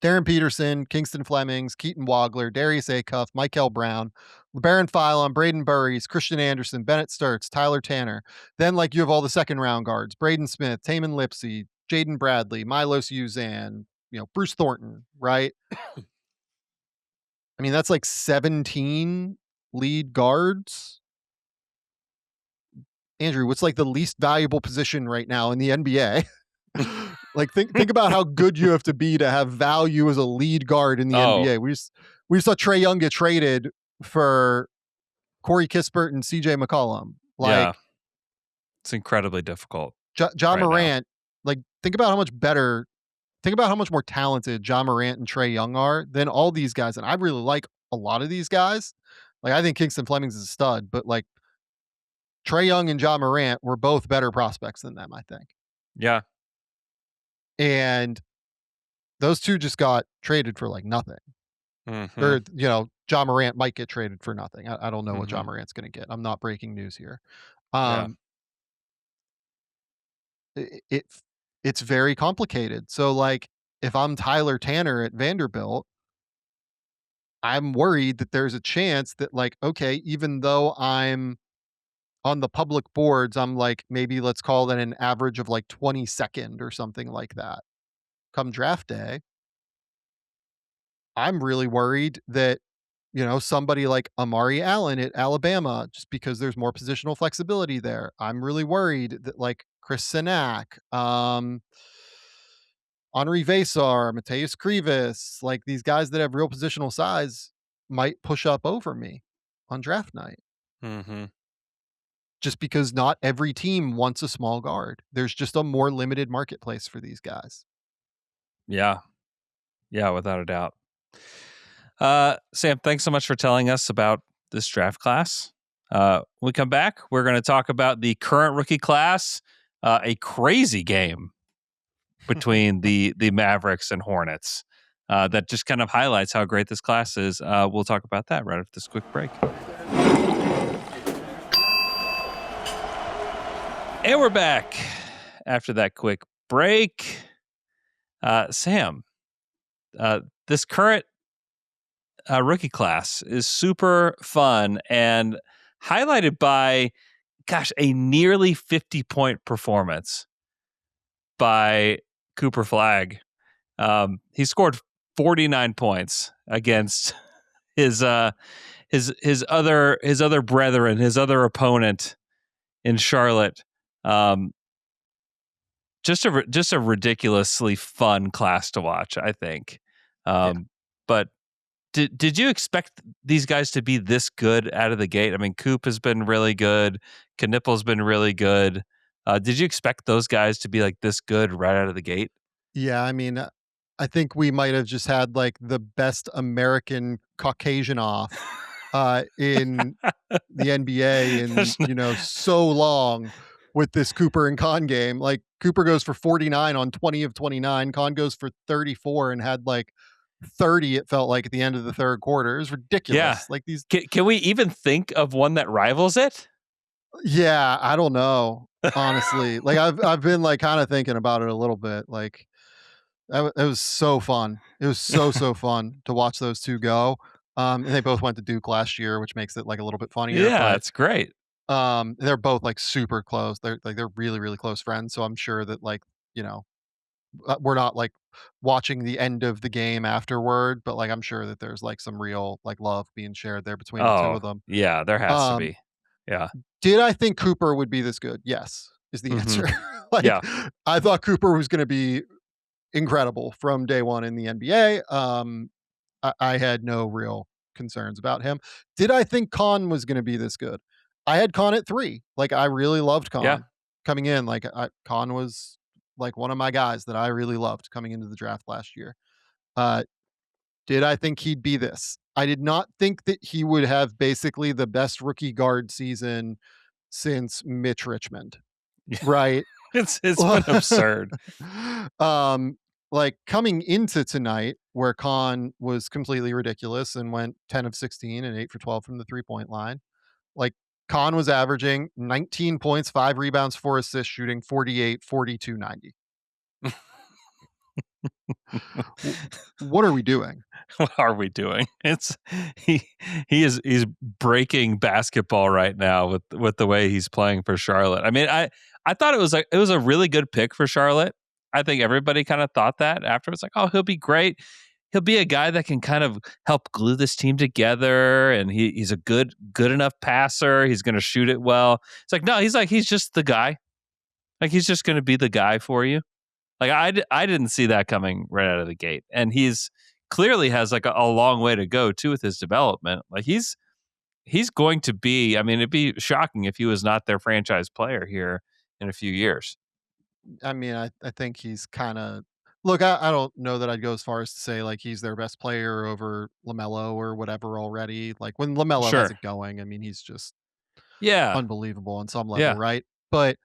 S2: Darren Peterson, Kingston Flemings, Keaton Wagler, Darius Acuff, Michael Brown, LeBaron Philon, Braden Burries, Christian Anderson, Bennett Sturts, Tyler Tanner. Then, like, you have all the second round guards: Braden Smith, Taman Lipsey, Jaden Bradley, Milos Uzan, Bruce Thornton, right? I mean, that's like 17 lead guards. Andrew, what's like the least valuable position right now in the NBA? Like, think about how good you have to be to have value as a lead guard in the NBA. We just saw Trae Young get traded for Corey Kispert and CJ McCollum. Like,
S1: yeah, it's incredibly difficult.
S2: John
S1: right
S2: Morant, like, think about how much more talented John Morant and Trae Young are than all these guys. And I really like a lot of these guys. Like, I think Kingston Flemings is a stud, but like Trae Young and John Morant were both better prospects than them, I think.
S1: Yeah.
S2: And those two just got traded for like nothing.
S1: Mm-hmm.
S2: Or, John Morant might get traded for nothing. I don't know what
S1: Mm-hmm.
S2: John Morant's going to get. I'm not breaking news here.
S1: Yeah.
S2: It it's very complicated. So, like, if I'm Tyler Tanner at Vanderbilt, I'm worried that there's a chance that, like, okay, even though I'm on the public boards, I'm like, maybe let's call that an average of like 22nd or something like that. Come draft day, I'm really worried that, somebody like Amari Allen at Alabama, just because there's more positional flexibility there. I'm really worried that like Chris Sinak, Henri Vesar, Mateus Krivas, like these guys that have real positional size might push up over me on draft night.
S1: Mm-hmm.
S2: Just because not every team wants a small guard. There's just a more limited marketplace for these guys.
S1: Yeah. Yeah, without a doubt. Sam, thanks so much for telling us about this draft class. When we come back, we're going to talk about the current rookie class, a crazy game between the Mavericks and Hornets that just kind of highlights how great this class is. We'll talk about that right after this quick break. And we're back after that quick break. Sam, this current rookie class is super fun and highlighted by, a nearly 50-point performance by Cooper Flagg. He scored 49 points against his other brethren, his other opponent in Charlotte. Just a ridiculously fun class to watch, I think. But did you expect these guys to be this good out of the gate? I mean, Coop has been really good. Knippel's been really good. Did you expect those guys to be like this good right out of the gate?
S2: Yeah, I mean, I think we might have just had like the best American Caucasian off in the NBA in, so long with this Cooper and Con game. Like, Cooper goes for 49 on 20 of 29. Con goes for 34 and had like 30, it felt like, at the end of the third quarter. It was ridiculous.
S1: Yeah.
S2: Like, these.
S1: Can we even think of one that rivals it?
S2: Yeah, I don't know. Honestly, like I've been like kind of thinking about it a little bit. Like, it was so fun. It was so fun to watch those two go. And they both went to Duke last year, which makes it like a little bit funnier.
S1: Yeah,
S2: But
S1: it's great.
S2: they're both like super close. They're really really close friends. So I'm sure that like we're not like watching the end of the game afterward, but like I'm sure that there's like some real like love being shared there between the two
S1: Oh,
S2: of them.
S1: yeah, there has to be. Yeah.
S2: Did I think Cooper would be this good? Yes, is the answer. Like,
S1: Yeah.
S2: I thought Cooper was going to be incredible from day one in the NBA. I had no real concerns about him. Did I think Con was going to be this good? I had Con at 3. Like, I really loved Con
S1: Yeah.
S2: coming in. Like, Con was like one of my guys that I really loved coming into the draft last year. Did I think he'd be this? I did not think that he would have basically the best rookie guard season since Mitch Richmond, right?
S1: It's been absurd.
S2: um, like coming into tonight, where Khan was completely ridiculous and went 10 of 16 and 8 for 12 from the 3-point line. Like Khan was averaging 19 points, 5 rebounds, 4 assists, shooting 48, 42, 90. What are we doing?
S1: What are we doing? It's he's breaking basketball right now with the way he's playing for Charlotte. I mean, I thought it was a really good pick for Charlotte. I think everybody kind of thought that afterwards, like, oh, he'll be great. He'll be a guy that can kind of help glue this team together, and he's a good enough passer. He's going to shoot it well. It's like, no, he's just the guy. Like, he's just going to be the guy for you. Like, I didn't see that coming right out of the gate, and he's clearly has like a long way to go too with his development. Like he's going to be. I mean, it'd be shocking if he was not their franchise player here in a few years.
S2: I mean, I think he's kind of look. I don't know that I'd go as far as to say like he's their best player over LaMelo or whatever already. Like when LaMelo has
S1: Sure.
S2: it going, I mean, he's just
S1: Yeah.
S2: unbelievable on some level,
S1: Yeah.
S2: right? But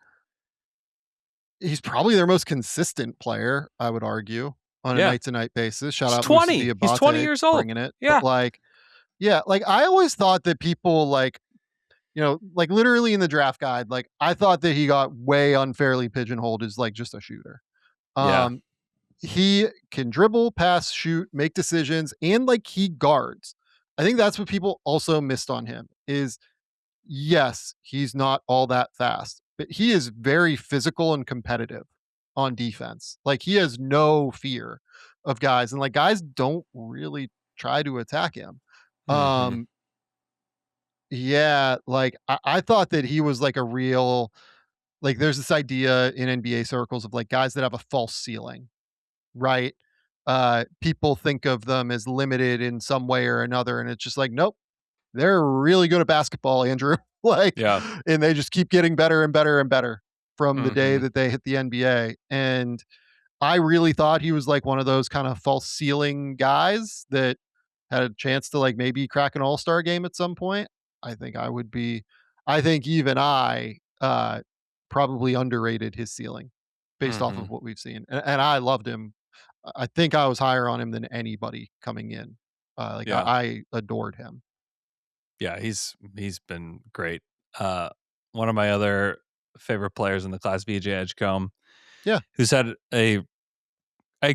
S2: he's probably their most consistent player, I would argue, on a
S1: Yeah.
S2: night to night basis. Shout
S1: He's
S2: out Musa
S1: 20. He's 20
S2: Diabate
S1: years old.
S2: bringing it,
S1: Yeah.
S2: but like, yeah, like I always thought that people like like literally in the draft guide, like I thought that he got way unfairly pigeonholed as like just a shooter.
S1: Yeah.
S2: Um, he can dribble, pass, shoot, make decisions, and like he guards. I think that's what people also missed on him is yes, he's not all that fast, but he is very physical and competitive on defense. Like he has no fear of guys and like guys don't really try to attack him.
S1: Mm-hmm.
S2: Um yeah, like I thought that he was like a real like there's this idea in NBA circles of like guys that have a false ceiling, right? People think of them as limited in some way or another, and it's just like, nope, they're really good at basketball, Andrew. Like,
S1: Yeah.
S2: and they just keep getting better and better and better from the day
S1: Mm-hmm.
S2: that they hit the NBA. And I really thought he was like one of those kind of false ceiling guys that had a chance to like maybe crack an all-star game at some point. I think I would be I think even I probably underrated his ceiling based off
S1: Mm-hmm.
S2: of what we've seen. And I loved him. I think I was higher on him than anybody coming in. Like
S1: Yeah.
S2: I adored him.
S1: Yeah. He's been great. One of my other favorite players in the class, VJ Edgecombe,
S2: Yeah.
S1: who's had a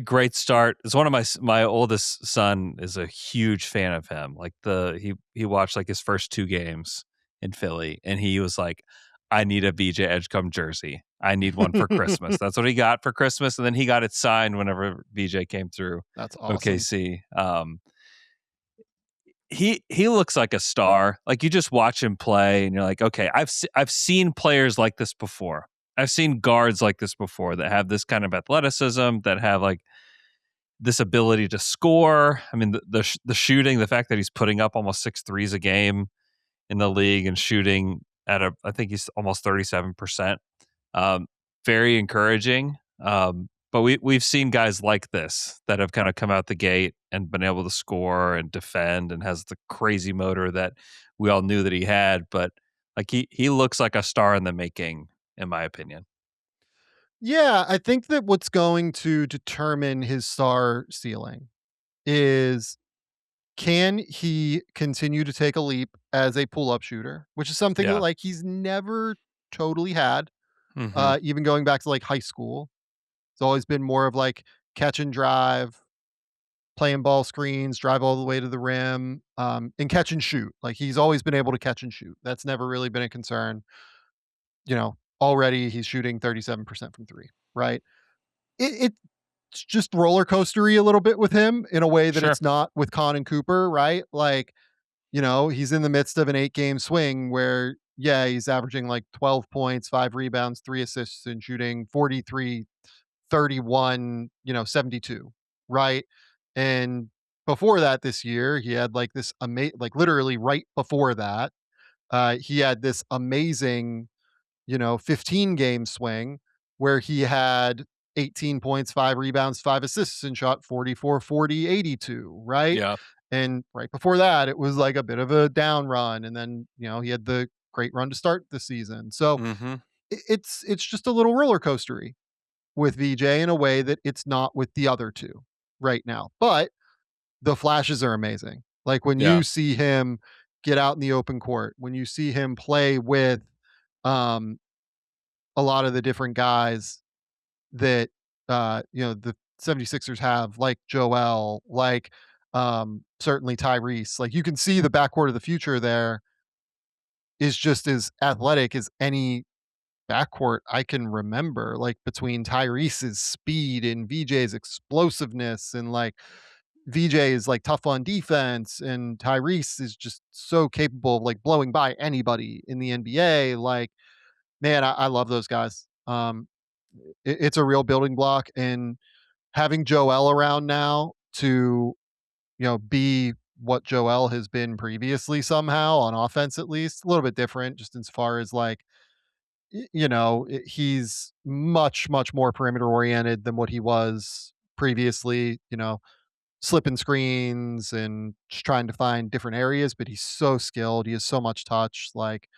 S1: great start. It's one of my oldest son is a huge fan of him. Like he watched like his first 2 games in Philly, and he was like, "I need a VJ Edgecombe jersey. I need one for Christmas." That's what he got for Christmas, and then he got it signed whenever VJ came through
S2: That's awesome.
S1: OKC. He looks like a star. Like you just watch him play, and you're like, okay, I've seen players like this before. I've seen guards like this before that have this kind of athleticism, that have like this ability to score. I mean, the shooting, the fact that he's putting up almost 6 threes a game in the league and shooting at I think he's almost 37%. Very encouraging. But we've seen guys like this that have kind of come out the gate and been able to score and defend and has the crazy motor that we all knew that he had. But like he looks like a star in the making, in my opinion.
S2: Yeah, I think that what's going to determine his star ceiling is can he continue to take a leap as a pull-up shooter, which is something that
S1: Yeah.
S2: like he's never totally had,
S1: Mm-hmm.
S2: even going back to like high school. It's always been more of like catch and drive, playing ball screens, drive all the way to the rim, and catch and shoot. Like he's always been able to catch and shoot. That's never really been a concern. Already he's shooting 37% from three, right? It's just roller coastery a little bit with him in a way that
S1: Sure.
S2: it's not with Con and Cooper, right? Like, he's in the midst of an 8-game swing where, yeah, he's averaging like 12 points, 5 rebounds, 3 assists, and shooting 43, 31, 72, right? And before that this year, he had like this like literally right before that, he had this amazing 15 game swing where he had 18 points, 5 rebounds, 5 assists, and shot 44, 40, 82, right?
S1: Yeah.
S2: And right before that, it was like a bit of a down run. And then, he had the great run to start the season. So
S1: Mm-hmm.
S2: it's just a little roller coastery with VJ in a way that it's not with the other two right now. But the flashes are amazing. Like when
S1: Yeah.
S2: you see him get out in the open court, when you see him play with um, a lot of the different guys that the 76ers have, like Joel, like certainly Tyrese. Like you can see the backcourt of the future there is just as athletic as any backcourt I can remember, like between Tyrese's speed and VJ's explosiveness, and like VJ is like tough on defense and Tyrese is just so capable of like blowing by anybody in the NBA. Like, man, I love those guys. It's a real building block, and having Joel around now to, be what Joel has been previously somehow on offense, at least a little bit different, just as far as like, he's much, much more perimeter oriented than what he was previously, slipping screens and just trying to find different areas, but he's so skilled. He has so much touch. Like,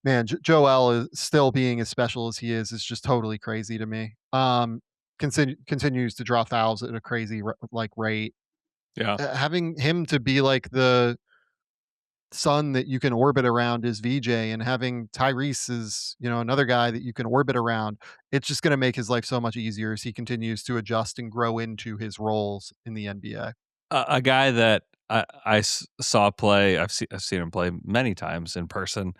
S2: man, Joel is still being as special as he is just totally crazy to me. Continues to draw fouls at a crazy like rate.
S1: Yeah.
S2: Having him to be like the sun that you can orbit around is VJ, and having Tyrese is, another guy that you can orbit around. It's just going to make his life so much easier as he continues to adjust and grow into his roles in the NBA.
S1: A guy that I saw play, I've seen him play many times in person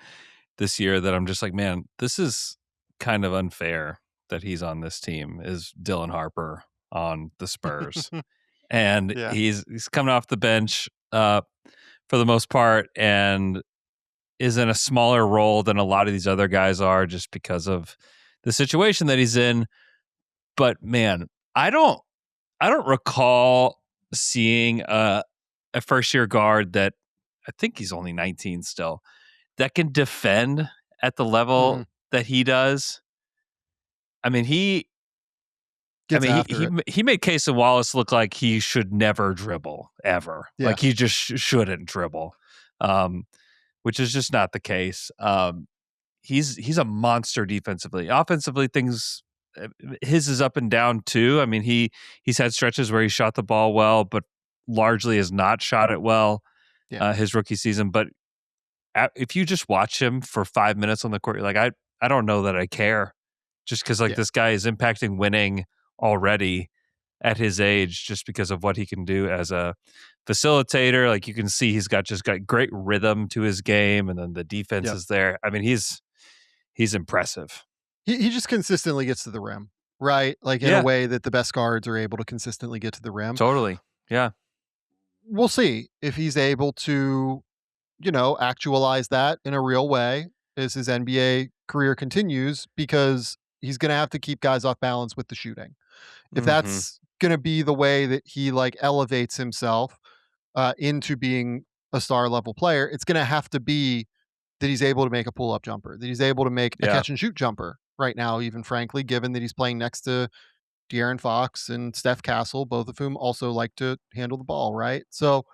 S1: this year, that I'm just like, man, this is kind of unfair that he's on this team, is Dylan Harper on the Spurs. And
S2: Yeah.
S1: he's coming off the bench for the most part, and is in a smaller role than a lot of these other guys are, just because of the situation that he's in. But man, I don't recall seeing a first year guard that, I think he's only 19 still, that can defend at the
S2: Mhm.
S1: level that he does. I mean,
S2: Gets after it.
S1: he made Casey Wallace look like he should never dribble ever.
S2: Yeah.
S1: Like he just shouldn't dribble, which is just not the case. He's a monster defensively. Offensively, things, his is up and down too. I mean, he's had stretches where he shot the ball well, but largely has not shot it well
S2: Yeah.
S1: his rookie season. But if you just watch him for 5 minutes on the court, you're like, I don't know that I care, just because like
S2: Yeah.
S1: this guy is impacting winning already at his age, just because of what he can do as a facilitator. Like you can see he's got great rhythm to his game, and then the defense
S2: Yep.
S1: is there. I mean, he's impressive.
S2: He just consistently gets to the rim, right? Like in a
S1: Yeah,
S2: way that the best guards are able to consistently get to the rim.
S1: totally. Yeah.
S2: We'll see if he's able to, actualize that in a real way as his NBA career continues, because he's going to have to keep guys off balance with the shooting. If
S1: Mm-hmm.
S2: that's going to be the way that he like elevates himself into being a star level player, it's going to have to be that he's able to make a pull up jumper, that he's able to make a
S1: Yeah.
S2: catch and shoot jumper right now, even frankly, given that he's playing next to De'Aaron Fox and Steph Castle, both of whom also like to handle the ball, right? So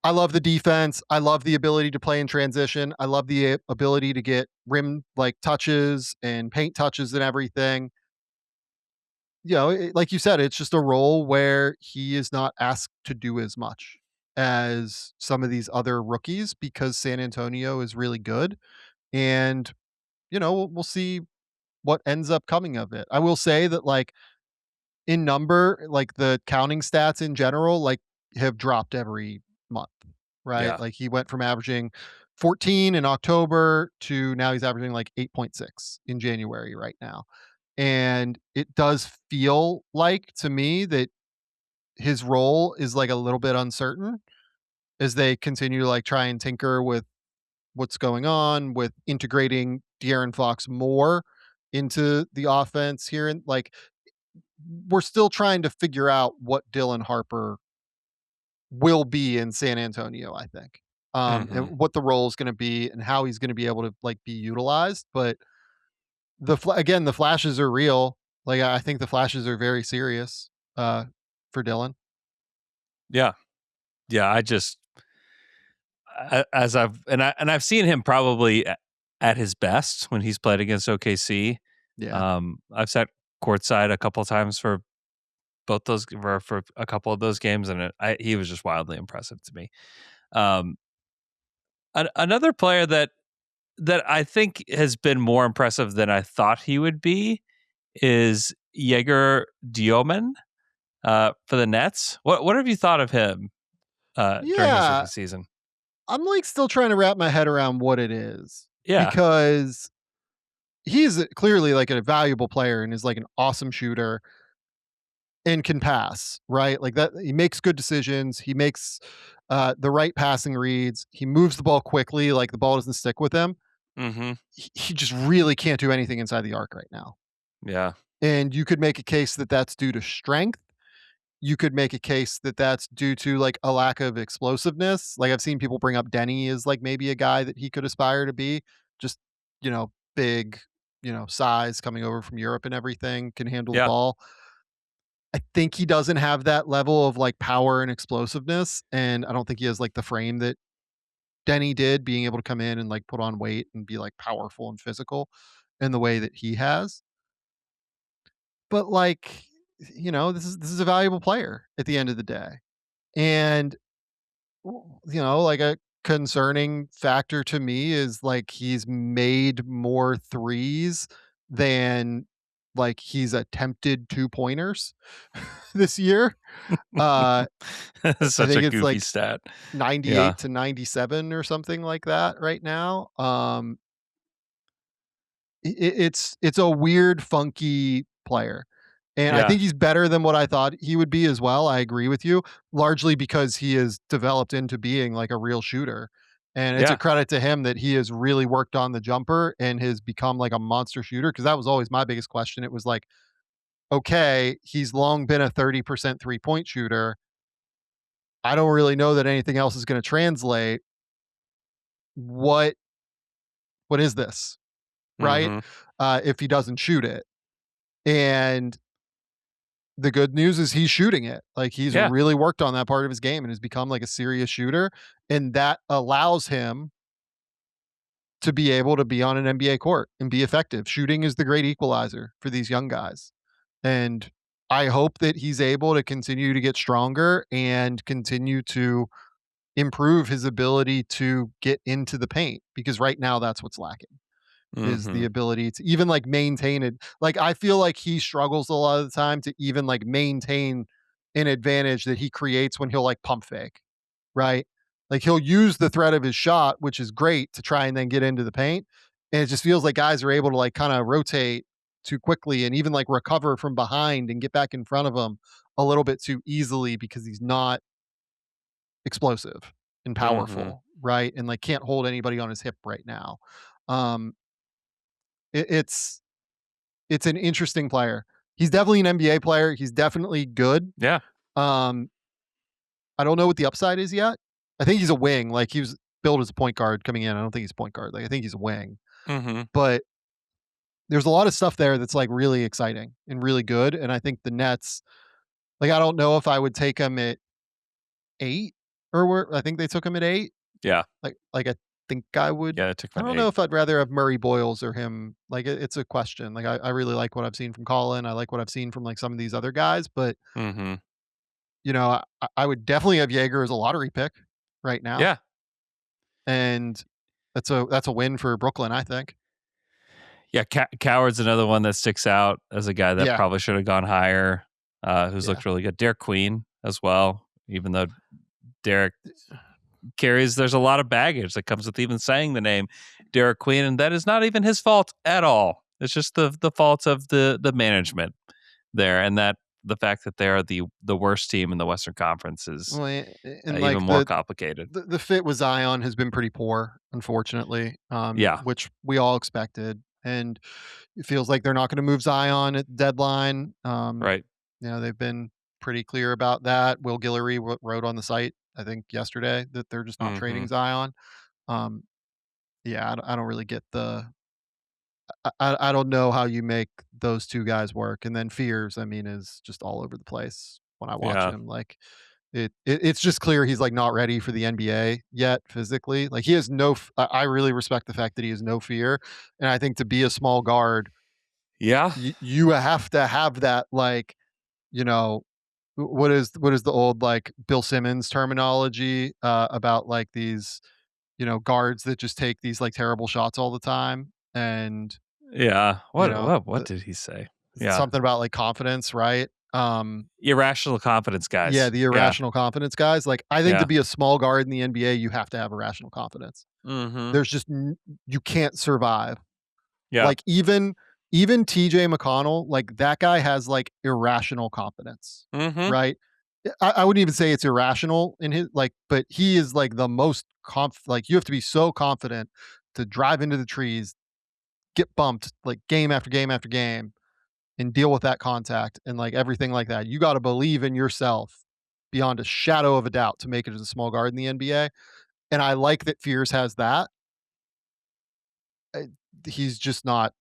S2: I love the defense. I love the ability to play in transition. I love the ability to get rim like touches and paint touches and everything. Like you said, it's just a role where he is not asked to do as much as some of these other rookies, because San Antonio is really good. And, we'll see what ends up coming of it. I will say that, like, in number, like the counting stats in general, like have dropped every month, right?
S1: Yeah.
S2: Like he went from averaging 14 in October to now he's averaging like 8.6 in January right now. And it does feel like to me that his role is like a little bit uncertain as they continue to like try and tinker with what's going on with integrating De'Aaron Fox more into the offense here. And like, we're still trying to figure out what Dylan Harper will be in San Antonio, I think.
S1: Mm-hmm.
S2: And what the role is going to be and how he's going to be able to like be utilized. But again, the flashes are real. Like, I think the flashes are very serious for Dillon.
S1: Yeah. Yeah, I've seen him probably at his best when he's played against OKC.
S2: Yeah.
S1: I've sat courtside a couple times for both those for a couple of those games, and he was just wildly impressive to me. Another player that I think has been more impressive than I thought he would be is Jaeger Dioman for the Nets. What have you thought of him during his rookie
S2: Yeah.
S1: season?
S2: I'm like still trying to wrap my head around what it is
S1: Yeah.
S2: because he's clearly like a valuable player and is like an awesome shooter and can pass, right? Like that, he makes good decisions. He makes the right passing reads. He moves the ball quickly, like the ball doesn't stick with him.
S1: Mm-hmm.
S2: He just really can't do anything inside the arc right now.
S1: Yeah.
S2: And you could make a case that that's due to strength. You could make a case that that's due to like a lack of explosiveness. Like I've seen people bring up Denny as like maybe a guy that he could aspire to be. Just, big, size coming over from Europe and everything, can handle the
S1: Yeah.
S2: ball. I think he doesn't have that level of like power and explosiveness. And I don't think he has like the frame that Denny did, being able to come in and like put on weight and be like powerful and physical in the way that he has. But like, this is a valuable player at the end of the day. And like a concerning factor to me is like he's made more threes than like he's attempted two-pointers this year. Uh I
S1: Such a
S2: think it's
S1: goofy
S2: like
S1: stat. Yeah.
S2: 98 to 97 or something like that right now. It's a weird, funky player. And I
S1: Yeah.
S2: think he's better than what I thought he would be as well. I agree with you, largely because he has developed into being like a real shooter. And it's a
S1: Yeah.
S2: credit to him that he has really worked on the jumper and has become like a monster shooter. Cause that was always my biggest question. It was like, okay, he's long been a 30% 3-point shooter. I don't really know that anything else is going to translate. What what is this? Right?
S1: Mm-hmm.
S2: If he doesn't shoot it. And the good news is he's shooting it. Like he's
S1: Yeah.
S2: really worked on that part of his game and has become like a serious shooter. And that allows him to be able to be on an NBA court and be effective. Shooting is the great equalizer for these young guys. And I hope that he's able to continue to get stronger and continue to improve his ability to get into the paint because right now that's what's lacking. Is the
S1: Mm-hmm.
S2: ability to even, like, maintain it. Like, I feel like he struggles a lot of the time to even, like, maintain an advantage that he creates when he'll, like, pump fake, right? Like, he'll use the threat of his shot, which is great to try and then get into the paint, and it just feels like guys are able to, like, kinda rotate too quickly and even, like, recover from behind and get back in front of him a little bit too easily because he's not explosive and
S1: Mm-hmm.
S2: powerful, right? And, like, can't hold anybody on his hip right now. Um, it's an interesting player. He's definitely an NBA player. He's definitely good.
S1: Yeah.
S2: Um, I don't know what the upside is yet. I think he's a wing. Like he was billed as a point guard coming in. I don't think he's a point guard. Like I think he's a wing.
S1: Mm-hmm.
S2: But there's a lot of stuff there that's like really exciting and really good. And I think the Nets, like I don't know if I would take him at 8 or where I think they took him at 8.
S1: Yeah.
S2: Like I think I would.
S1: Yeah. It took
S2: I
S1: him at
S2: don't know
S1: 8.
S2: if I'd rather have Murray Boyles or him. Like it's a question. Like I really like what I've seen from Colin. I like what I've seen from like some of these other guys, but
S1: Mm-hmm.
S2: I would definitely have Jaeger as a lottery pick right now,
S1: Yeah.
S2: and that's a win for Brooklyn, I think.
S1: Yeah. Coward's another one that sticks out as a guy that
S2: Yeah,
S1: probably should have gone higher. Who's
S2: yeah.
S1: looked really good. Derek Queen as well, even though Derek there's a lot of baggage that comes with even saying the name Derek Queen, and that is not even his fault at all. It's just the fault of the management there, and that the fact that they are the worst team in the Western Conference is
S2: Well, and
S1: even
S2: like
S1: more complicated.
S2: the fit with Zion has been pretty poor, unfortunately,
S1: Yeah,
S2: which we all expected, and it feels like they're not going to move Zion at the deadline.
S1: right.
S2: They've been pretty clear about that. Will Guillory wrote on the site, I think yesterday, that they're just not
S1: Mm-hmm.
S2: trading Zion. Um, yeah, I don't really get I don't know how you make those two guys work. And then Fears, I mean, is just all over the place when I watch
S1: Yeah.
S2: him. Like it's just clear he's like not ready for the NBA yet physically. Like he has no. I really respect the fact that he has no fear, and I think to be a small guard,
S1: Yeah.
S2: you have to have that like you know what is the old like Bill Simmons terminology about like these guards that just take these like terrible shots all the time and
S1: Yeah.
S2: you
S1: What
S2: know
S1: what what did he say? Yeah.
S2: something about like confidence, right?
S1: Irrational confidence
S2: Yeah,
S1: guys.
S2: the
S1: Yeah.
S2: irrational confidence guys. Like I think to
S1: Yeah.
S2: be a small guard in the NBA, you have to have irrational confidence.
S1: Mhm.
S2: There's just you can't survive.
S1: Yeah.
S2: Like even TJ McConnell, like that guy has like irrational confidence,
S1: Mhm.
S2: right? I wouldn't even say it's irrational in his like, but he is like the most like you have to be so confident to drive into the trees, get bumped like game after game after game and deal with that contact and like everything like that. You got to believe in yourself beyond a shadow of a doubt to make it as a small guard in the NBA. And I like that Fears has that. Uh, He's just not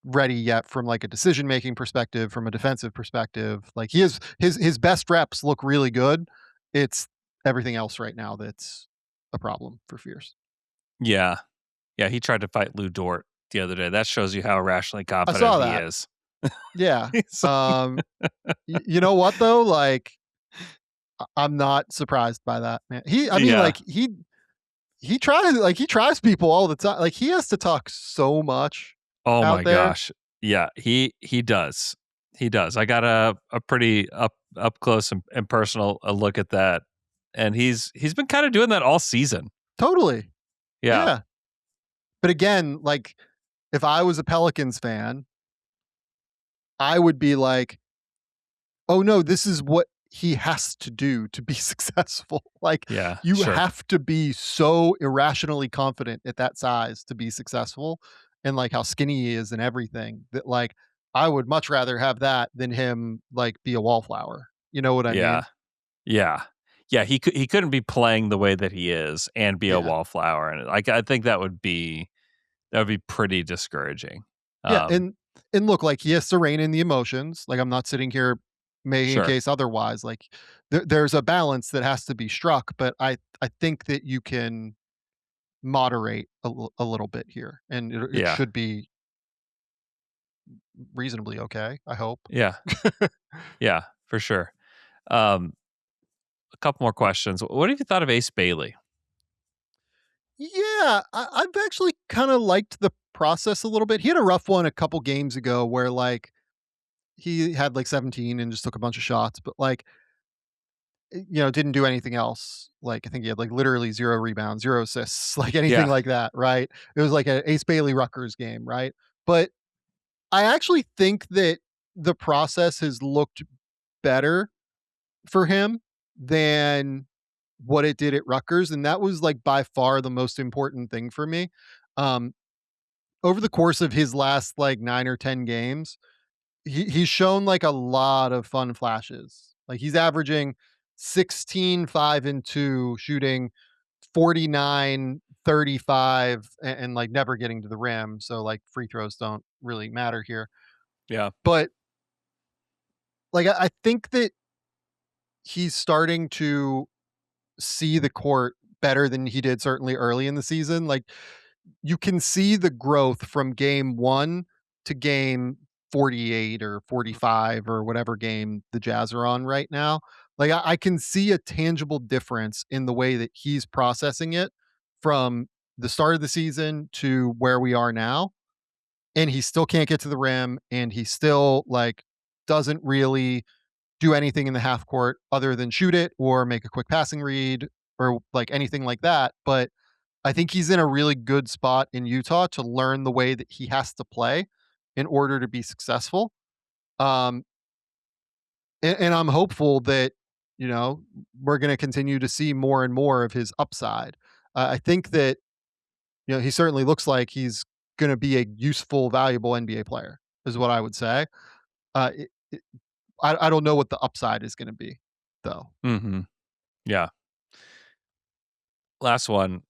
S2: ready yet from like a decision making perspective, from a defensive perspective. Like he is his best reps look really good. It's everything else right now that's a problem for Fierce.
S1: Yeah. Yeah, he tried to fight Lou Dort the other day. That shows you how irrationally
S2: I
S1: confident
S2: saw
S1: he
S2: that.
S1: is.
S2: Yeah.
S1: He's
S2: Um you know what though? Like I'm not surprised by that, man. I mean
S1: yeah.
S2: like he tries people all the time. Like he has to talk so much
S1: Oh
S2: out
S1: my
S2: there.
S1: gosh. Yeah, he does. He does. I got a pretty up close and personal a look at that. And he's been kind of doing that all season.
S2: Totally.
S1: Yeah.
S2: Yeah. But again, like if I was a Pelicans fan, I would be like, "Oh no, this is what he has to do to be successful." Like
S1: Yeah,
S2: you
S1: sure.
S2: have to be so irrationally confident at that size to be successful and like how skinny he is and everything that like I would much rather have that than him like be a wallflower. You know what I
S1: Yeah.
S2: mean?
S1: Yeah. Yeah, he couldn't be playing the way that he is and be a
S2: Yeah.
S1: wallflower, and like I think that would be pretty discouraging.
S2: Yeah,
S1: Um,
S2: and look, like, he has to rein in the emotions, like, I'm not sitting here making a
S1: sure.
S2: case otherwise, like, there's a balance that has to be struck, but I think that you can moderate a little bit here, and it
S1: Yeah.
S2: should be reasonably okay, I hope.
S1: Yeah. Yeah, for sure. Um, a couple more questions. What have you thought of Ace Bailey?
S2: Yeah, I've actually kinda liked the process a little bit. He had a rough one a couple games ago where, like, he had, like, 17 and just took a bunch of shots, but, like, didn't do anything else. Like, I think he had, like, literally 0 rebounds, 0 assists, like, anything
S1: Yeah.
S2: like that, right? It was like a Ace Bailey Rutgers game, right? But I actually think that the process has looked better for him than what it did at Rutgers, and that was, like, by far the most important thing for me. Um, Over the course of his last, like, 9 or 10 games, he's shown, like, a lot of fun flashes. Like, he's averaging 16, 5, and 2, shooting 49, 35, and, like, never getting to the rim, so, like, free throws don't really matter here.
S1: Yeah.
S2: But, like, I think that he's starting to see the court better than he did certainly early in the season. Like, you can see the growth from game 1 to game 48 or 45 or whatever game the Jazz are on right now. Like, I can see a tangible difference in the way that he's processing it from the start of the season to where we are now, and he still can't get to the rim, and he still, like, doesn't really do anything in the half court other than shoot it or make a quick passing read or, like, anything like that, but I think he's in a really good spot in Utah to learn the way that he has to play in order to be successful. Um, and I'm hopeful that, we're gonna continue to see more and more of his upside. I think that, he certainly looks like he's gonna be a useful, valuable NBA player, is what I would say. It I don't know what the upside is gonna be, though.
S1: Mhm. Yeah. Last one.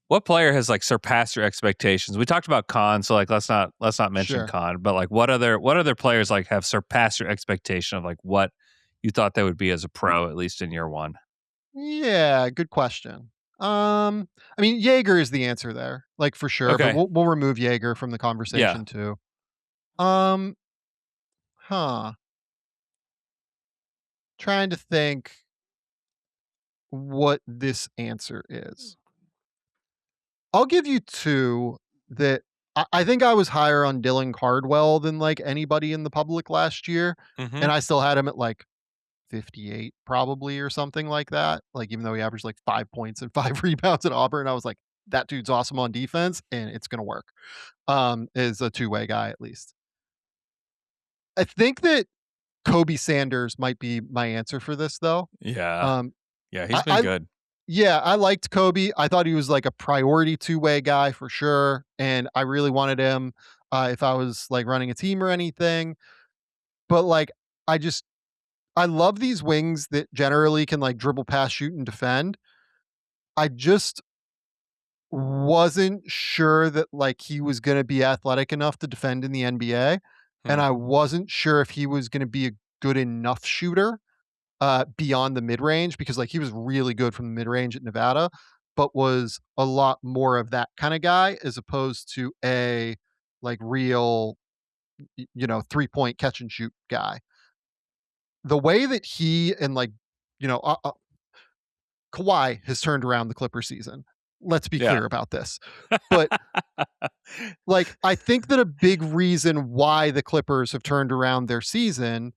S1: What player has like surpassed your expectations? We talked about Khan, so like let's not mention
S2: Sure.
S1: Khan, but like what other players like have surpassed your expectation of like what you thought they would be as a pro, at least in year one?
S2: Yeah, good question. I mean, Jaeger is the answer there, like for sure, but
S1: Okay.
S2: we'll remove Jaeger from the
S1: Yeah.
S2: conversation too. Um, huh. Trying to think what this answer is. I'll give you two that I think I was higher on Dylan Cardwell than like anybody in the public last year,
S1: Mm-hmm.
S2: and I still had him at like 58 probably or something like that. Like even though he averaged like 5 points and 5 rebounds at Auburn, I was like, that dude's awesome on defense and it's gonna work. Is a two-way guy at least. I think that Kobe Sanders might be my answer for this though.
S1: Yeah.
S2: Um,
S1: Yeah, he's been
S2: I
S1: good.
S2: yeah, I liked Kobe. I thought he was like a priority two-way guy for sure, and I really wanted him if I was like running a team or anything. But like, I just I love these wings that generally can like dribble, pass, shoot, and defend. I just wasn't sure that like he was going to be athletic enough to defend in the NBA, and
S1: Hmm.
S2: I wasn't sure if he was going to be a good enough shooter beyond the mid range because like he was really good from the mid range at Nevada, but was a lot more of that kind of guy as opposed to a like real 3-point catch and shoot guy. The way that he and like you know Kawhi has turned around the Clipper season. Let's be
S1: Yeah.
S2: clear about this. But like I think that a big reason why the Clippers have turned around their season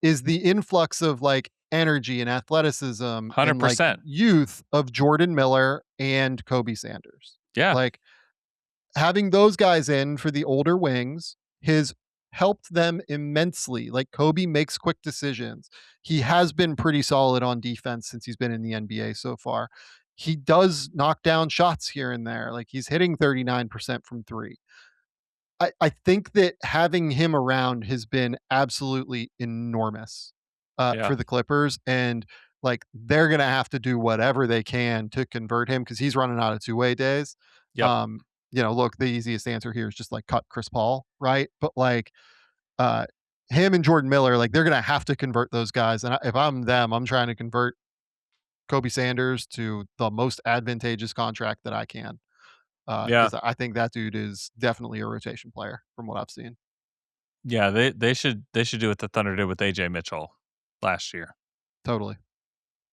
S2: is the influx of like energy and athleticism and like
S1: 100%.
S2: youth of Jordan Miller and Kobe Sanders.
S1: Yeah.
S2: Like having those guys in for the older wings has helped them immensely. Like Kobe makes quick decisions. He has been pretty solid on defense since he's been in the NBA so far. He does knock down shots here and there. Like he's hitting 39% from 3. I think that having him around has been absolutely enormous,
S1: Yeah.
S2: for the Clippers, and, like, they're gonna have to do whatever they can to convert him because he's running out of two-way days.
S1: Yep.
S2: Look, the easiest answer here is just, like, cut Chris Paul, right? But, like, uh, him and Jordan Miller, like, they're gonna have to convert those guys, and if I'm them, I'm trying to convert Kobe Sanders to the most advantageous contract that I can.
S1: Yeah.
S2: Because I think that dude is definitely a rotation player from what I've seen.
S1: Yeah. They should do what the Thunder did with AJ Mitchell last year.
S2: Totally.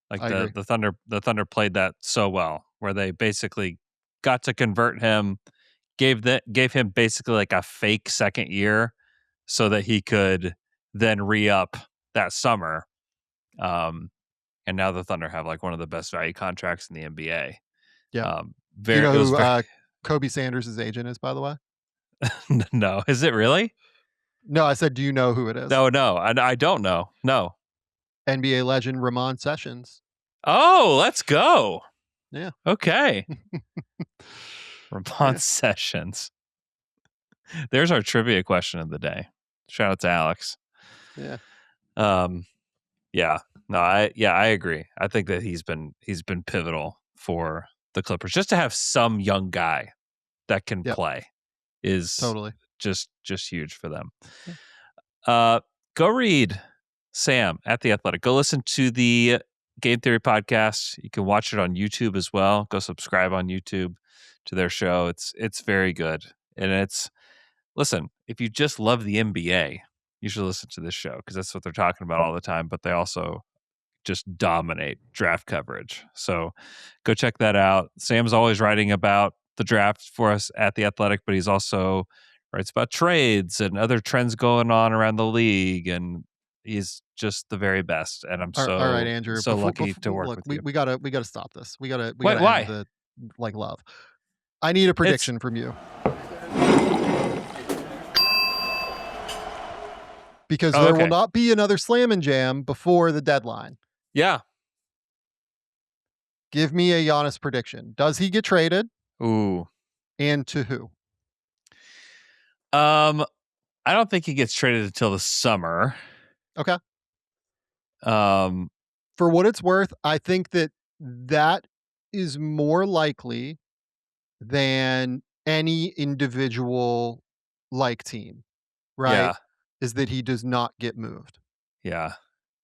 S1: Like
S2: I agree.
S1: the Thunder played that so well, where they basically got to convert him, gave him basically like a fake second year, so that he could then re up that summer. Um, and now the Thunder have like one of the best value contracts in the NBA.
S2: Yeah. Do you
S1: Very
S2: know
S1: it was
S2: who,
S1: very
S2: Kobe Sanders' agent is, by the way?
S1: no, is it really?
S2: No, I said, do you know who it is?
S1: No, I don't know. No.
S2: NBA legend Ramon Sessions.
S1: Oh, let's go.
S2: Yeah.
S1: Okay. Ramon
S2: Yeah.
S1: Sessions. There's our trivia question of the day. Shout out to Alex.
S2: Yeah.
S1: Yeah. No, I agree. I think that he's been pivotal for the Clippers. Just to have some young guy that can
S2: Yep.
S1: play is
S2: Totally.
S1: just huge for them.
S2: Yeah.
S1: Go read Sam at The Athletic. Go listen to the Game Theory podcast. You can watch it on YouTube as well. Go subscribe on YouTube to their show. It's very good. And listen, if you just love the NBA, you should listen to this show because that's what they're talking about all the time, but they also just dominate draft coverage. So go check that out. Sam's always writing about the draft for us at The Athletic, but he's also writes about trades and other trends going on around the league, and he's just the very best. And I'm
S2: All right,
S1: so
S2: Andrew.
S1: lucky to work
S2: Look,
S1: with you.
S2: we gotta stop this. We
S1: Wait,
S2: gotta end
S1: why?
S2: the like love. I need a
S1: It's
S2: prediction from you. Because there will not be another Slam and Jam before the deadline.
S1: Yeah.
S2: Give me a Giannis prediction. Does he get traded?
S1: Ooh.
S2: And to who?
S1: I don't think he gets traded until the summer.
S2: Okay.
S1: Um,
S2: For what it's worth, I think that is more likely than any individual team, right?
S1: Yeah.
S2: Is that he does not get moved.
S1: Yeah.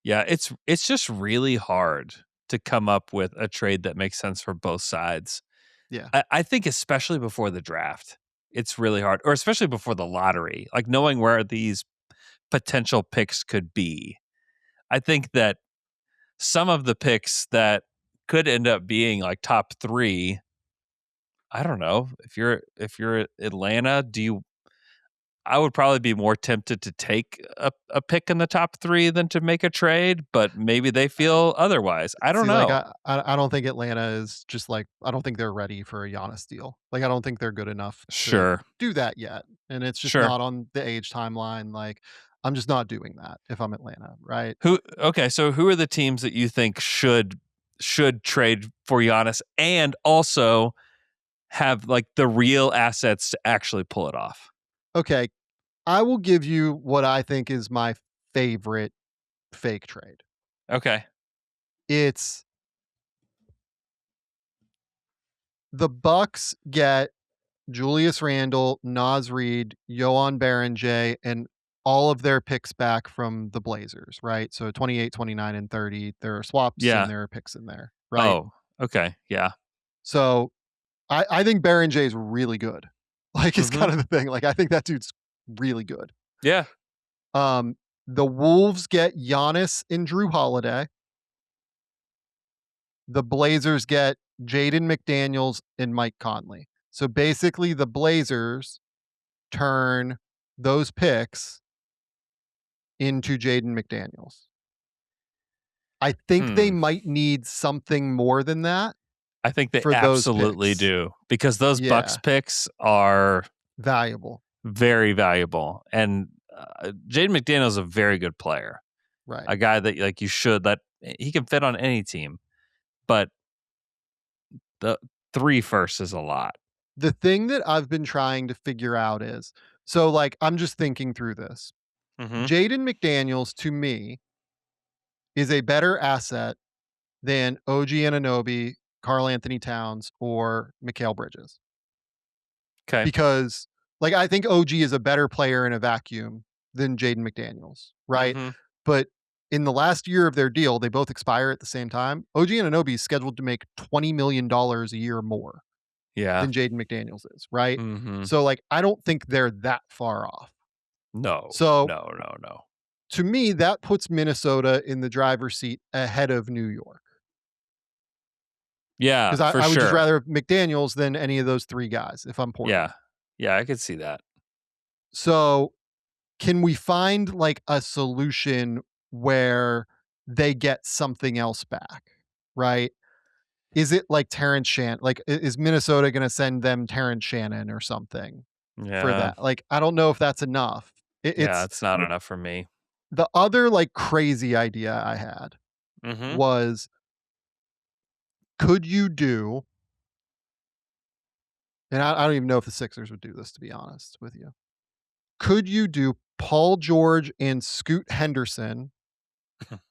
S1: Yeah, it's just really hard to come up with a trade that makes sense for both sides.
S2: Yeah.
S1: I think especially before the draft, it's really hard, or especially before the lottery, like knowing where these potential picks could be. I think that some of the picks that could end up being like top 3, I don't know. If you're Atlanta, I would probably be more tempted to take a pick in the top 3 than to make a trade, but maybe they feel otherwise. I don't
S2: See, like
S1: know.
S2: I don't think Atlanta is just I don't think they're ready for a Giannis deal. Like I don't think they're good enough to
S1: Sure.
S2: do that yet, and it's just
S1: Sure.
S2: not on the age timeline. Like I'm just not doing that if I'm Atlanta, right?
S1: So who are the teams that you think should trade for Giannis and also have like the real assets to actually pull it off?
S2: Okay, I will give you what I think is my favorite fake trade.
S1: Okay.
S2: It's the Bucks get Julius Randle, Naz Reid, Yohan Berenjay, and all of their picks back from the Blazers, right? So 28, 29, and 30. There are swaps and
S1: Yeah.
S2: there are picks in there, right?
S1: Oh, okay. Yeah.
S2: So I think Berenjay is really good. Like it's
S1: Mhm.
S2: kind of the thing. Like I think that dude's really good.
S1: Yeah.
S2: Um, the Wolves get Giannis and Drew Holiday. The Blazers get Jaden McDaniels and Mike Conley. So basically, the Blazers turn those picks into Jaden McDaniels. I think they
S1: Hmm.
S2: might need something more than that
S1: I think they
S2: for those
S1: absolutely
S2: picks.
S1: do because those Bucks
S2: Yeah,
S1: picks are
S2: valuable.
S1: very valuable, and Jaden McDaniels is a very good player,
S2: Right.
S1: a guy that like you should that he can fit on any team, but the 3 first is a lot.
S2: The thing that I've been trying to figure out is so I'm just thinking through this.
S1: Mhm.
S2: Jaden McDaniels to me is a better asset than OG Anunoby, Karl Anthony Towns, or Mikal Bridges.
S1: Okay.
S2: Because I think OG is a better player in a vacuum than Jaden McDaniels, right?
S1: Mhm.
S2: But in the last year of their deal, they both expire at the same time. OG Anunoby is scheduled to make $20 million a year more
S1: Yeah.
S2: than Jaden McDaniels is, right?
S1: Mhm.
S2: So I don't think they're that far off.
S1: No.
S2: So
S1: No, no, no.
S2: to me, that puts Minnesota in the driver's seat ahead of New York.
S1: Yeah,
S2: Because
S1: for
S2: I would just
S1: sure.
S2: rather have McDaniels than any of those 3 guys if I'm
S1: Yeah.
S2: Portland.
S1: Yeah, I could see that.
S2: So, can we find, a solution where they get something else back, right? Is it like Terrence Shannon? Is Minnesota gonna send them Terrence Shannon or something for
S1: Yeah.
S2: that? I don't know if that's enough.
S1: Yeah,
S2: It's
S1: it's not enough for me.
S2: the other, crazy idea I had
S1: Mhm.
S2: was, could you do and I don't even know if the Sixers would do this, to be honest with you. Could you do Paul George and Scoot Henderson,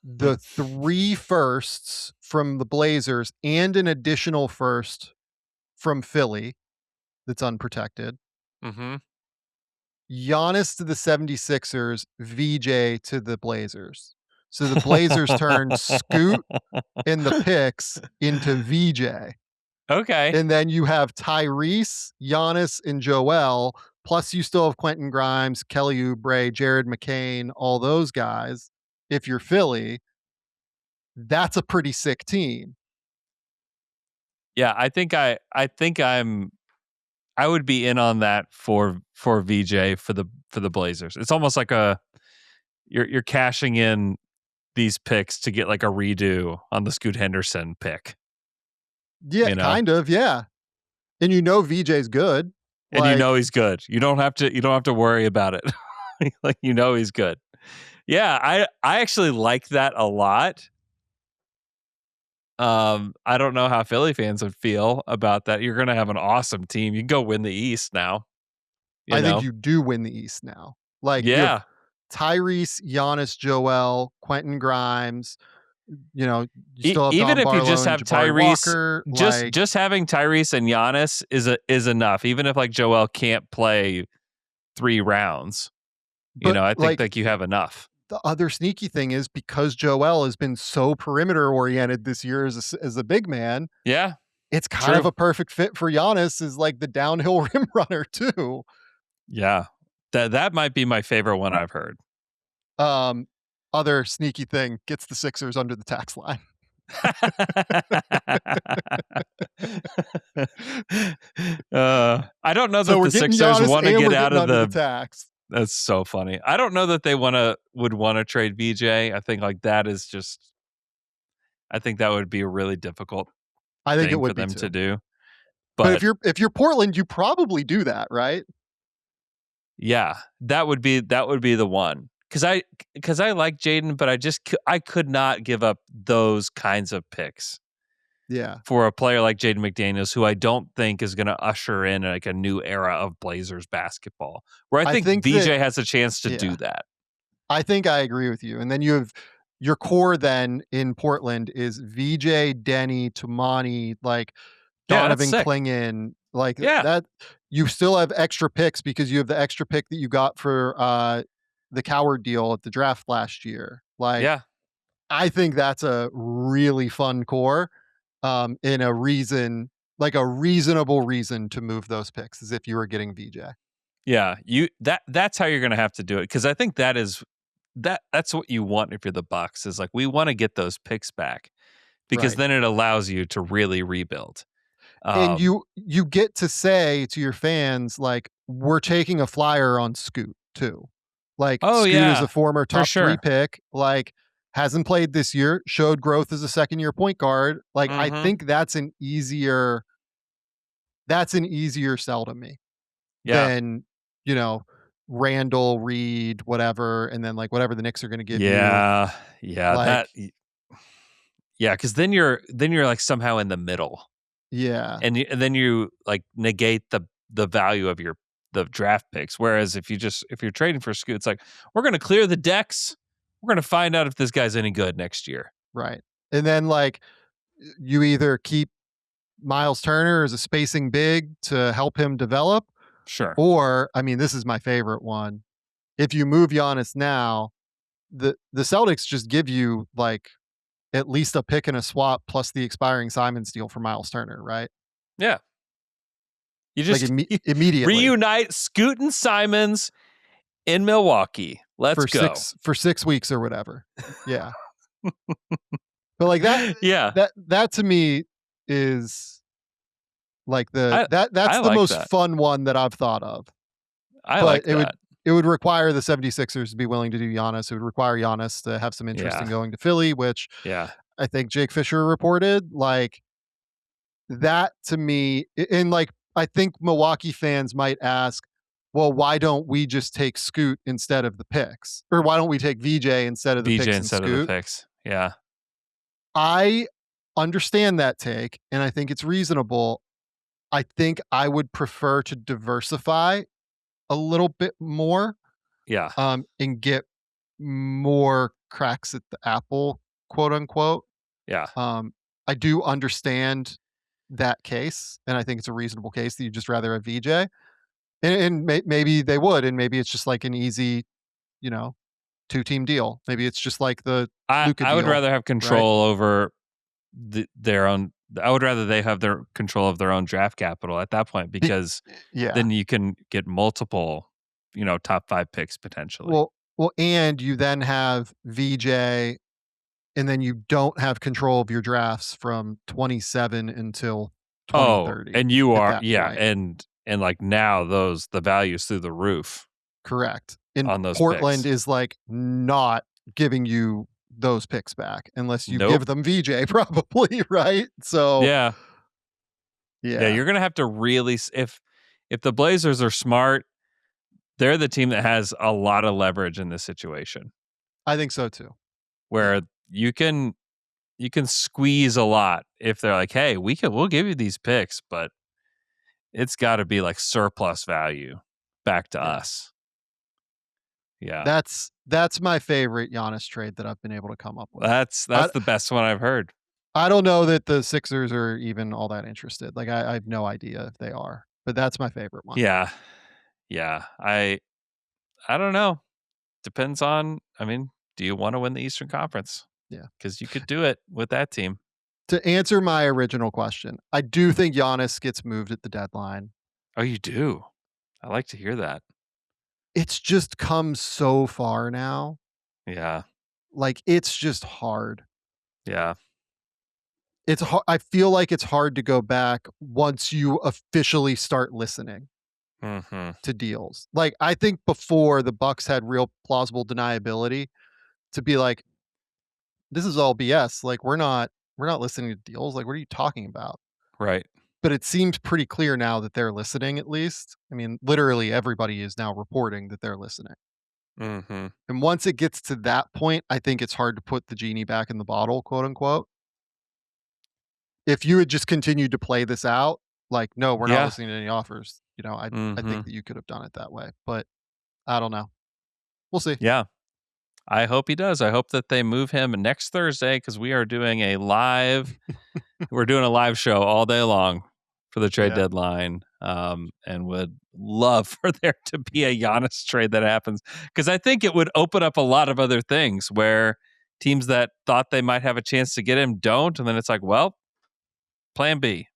S2: the 3 firsts from the Blazers and an additional first from Philly that's unprotected,
S1: Mhm.
S2: Giannis to the 76ers, VJ to the Blazers. So the Blazers turned Scoot and the picks into VJ.
S1: Okay.
S2: And then you have Tyrese, Giannis, and Joel. Plus, you still have Quentin Grimes, Kelly Oubre, Jared McCain, all those guys. If you're Philly, that's a pretty sick team.
S1: Yeah, I would be in on that for VJ for the Blazers. It's almost like you're cashing in these picks to get like a redo on the Scoot Henderson pick,
S2: Yeah,
S1: you know?
S2: kind of. Yeah. And VJ's good.
S1: And you know
S2: Like,
S1: he's good. You don't have to worry about it. Like he's good. Yeah, I actually like that a lot. I don't know how Philly fans would feel about that. You're gonna have an awesome team. You can go win the East now, you
S2: I think
S1: know?
S2: you do win the East now. You have
S1: Yeah.
S2: Tyrese, Giannis, Joel, Quentin Grimes. You know, you still have
S1: Even
S2: Don
S1: if you
S2: Barlow
S1: just
S2: and
S1: have
S2: Jabari
S1: Tyrese,
S2: Walker.
S1: just having Tyrese and Giannis is enough. Even if like Joel can't play 3 rounds, I think like you have enough.
S2: The other sneaky thing is because Joel has been so perimeter oriented this year as a big man.
S1: Yeah,
S2: it's kind of a perfect fit for Giannis as like the downhill rim runner too.
S1: Yeah, that might be my favorite one I've heard.
S2: Other sneaky thing, gets the Sixers under the tax line.
S1: I don't know
S2: So
S1: that
S2: we're
S1: the
S2: getting
S1: Sixers
S2: Giannis
S1: want to
S2: and
S1: get
S2: we're
S1: out
S2: getting
S1: of
S2: under the
S1: the.
S2: tax.
S1: That's so funny. I don't know that they would want to trade VJ. I think like that is just. I think that would be a really difficult thing for them to do.
S2: But if you're Portland, you probably do that, right?
S1: Yeah, that would be the one. Because I like Jaden, but I could not give up those kinds of picks.
S2: Yeah.
S1: For a player like Jaden McDaniels, who I don't think is going to usher in like a new era of Blazers basketball, where I think VJ has a chance to do that.
S2: I think I agree with you. And then you have your core then in Portland is VJ, Denny, Tumani, like Donovan Clingan, like that. You still have extra picks because you have the extra pick that you got for the Coward deal at the draft last year. Like, I think that's a really fun core. In a reasonable reason to move those picks as if you were getting VJ.
S1: Yeah, that's how you're going to have to do it, because I think that's what you want if you're the Bucks, is like, we want to get those picks back, because then it allows you to really rebuild.
S2: And you get to say to your fans, like, we're taking a flyer on Scoot too. Like, Scoot is a former top 3 pick, like hasn't played this year, showed growth as a second year point guard. Like, I think that's an easier sell to me than, Randall, Reed, whatever, and then like whatever the Knicks are going to give you.
S1: Yeah,
S2: like,
S1: because then you're like somehow in the middle.
S2: Yeah,
S1: and then you like negate the value of the draft picks. Whereas if you're trading for Scoot, it's like, we're going to clear the decks. We're going to find out if this guy's any good next year.
S2: Right, and then like you either keep Miles Turner as a spacing big to help him develop.
S1: Sure.
S2: Or, I mean, this is my favorite one. If you move Giannis now, the Celtics just give you like at least a pick and a swap plus the expiring Simons deal for Miles Turner, right?
S1: Yeah. You just
S2: like immediately
S1: reunite Scoot and Simons in Milwaukee. Let's go.
S2: For 6 weeks or whatever. Yeah. But like that, that to me is like that's the most fun one that I've thought of. It would require the 76ers to be willing to do Giannis. It would require Giannis to have some interest in going to Philly, which I think Jake Fisher reported. Like, that to me, and like, I think Milwaukee fans might ask, well, why don't we just take Scoot instead of the picks? Or why don't we take VJ instead of the picks and Scoot?
S1: Of the picks. Yeah.
S2: I understand that take, and I think it's reasonable. I think I would prefer to diversify a little bit more.
S1: Yeah.
S2: And get more cracks at the apple, quote unquote.
S1: Yeah.
S2: I do understand that case, and I think it's a reasonable case that you'd just rather have VJ. And maybe they would, and maybe it's just like an easy, 2-team deal. Maybe it's just like the Luka deal.
S1: I would rather have control over their own. I would rather they have their control of their own draft capital at that point, because then you can get multiple, top 5 picks potentially.
S2: Well, and you then have VJ, and then you don't have control of your drafts from 27 until 2030.
S1: And you are, point. And like now the value's through the roof.
S2: Correct. And
S1: on those
S2: Portland
S1: picks.
S2: Is like not giving you those picks back unless you give them VJ, probably, right? So
S1: yeah, you're gonna have to really, if the Blazers are smart, they're the team that has a lot of leverage in this situation.
S2: I think so too.
S1: Where you can squeeze a lot if they're like, hey, we'll give you these picks, but it's got to be like surplus value back to us. Yeah.
S2: That's my favorite Giannis trade that I've been able to come up with.
S1: That's the best one I've heard.
S2: I don't know that the Sixers are even all that interested. Like, I have no idea if they are, but that's my favorite one.
S1: Yeah. Yeah. I don't know. Depends on, do you want to win the Eastern Conference?
S2: Yeah.
S1: Because you could do it with that team.
S2: To answer my original question, I do think Giannis gets moved at the deadline.
S1: Oh, you do? I like to hear that.
S2: It's just come so far now.
S1: Yeah.
S2: Like, it's just hard.
S1: Yeah.
S2: It's I feel like it's hard to go back once you officially start listening to deals. Like, I think before the Bucks had real plausible deniability to be like, this is all BS. Like, we're not listening to deals. Like, what are you talking about?
S1: Right.
S2: But it seems pretty clear now that they're listening, at least. I mean, literally everybody is now reporting that they're listening.
S1: Mm-hmm.
S2: And once it gets to that point, I think it's hard to put the genie back in the bottle, quote unquote. If you had just continued to play this out, like, no, we're not listening to any offers. I think that you could have done it that way, but I don't know. We'll see.
S1: Yeah. I hope he does. I hope that they move him next Thursday because we are doing a live show all day long for the trade deadline, and would love for there to be a Giannis trade that happens because I think it would open up a lot of other things where teams that thought they might have a chance to get him don't, and then it's like, well, plan B.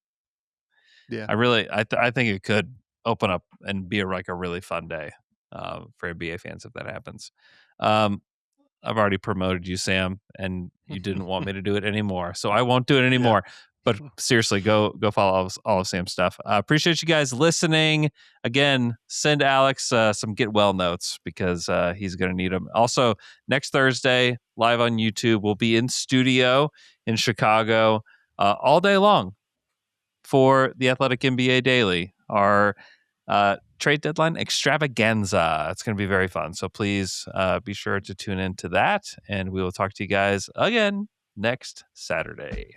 S2: Yeah.
S1: I think it could open up and be a really fun day for NBA fans if that happens. I've already promoted you, Sam, and you didn't want me to do it anymore, so I won't do it anymore. Yeah. But seriously, go follow all of Sam's stuff. Appreciate you guys listening. Again, send Alex some get well notes because he's going to need them. Also, next Thursday, live on YouTube, we'll be in studio in Chicago all day long for the Athletic NBA Daily, our trade deadline extravaganza. It's going to be very fun. So please be sure to tune in to that. And we will talk to you guys again next Saturday.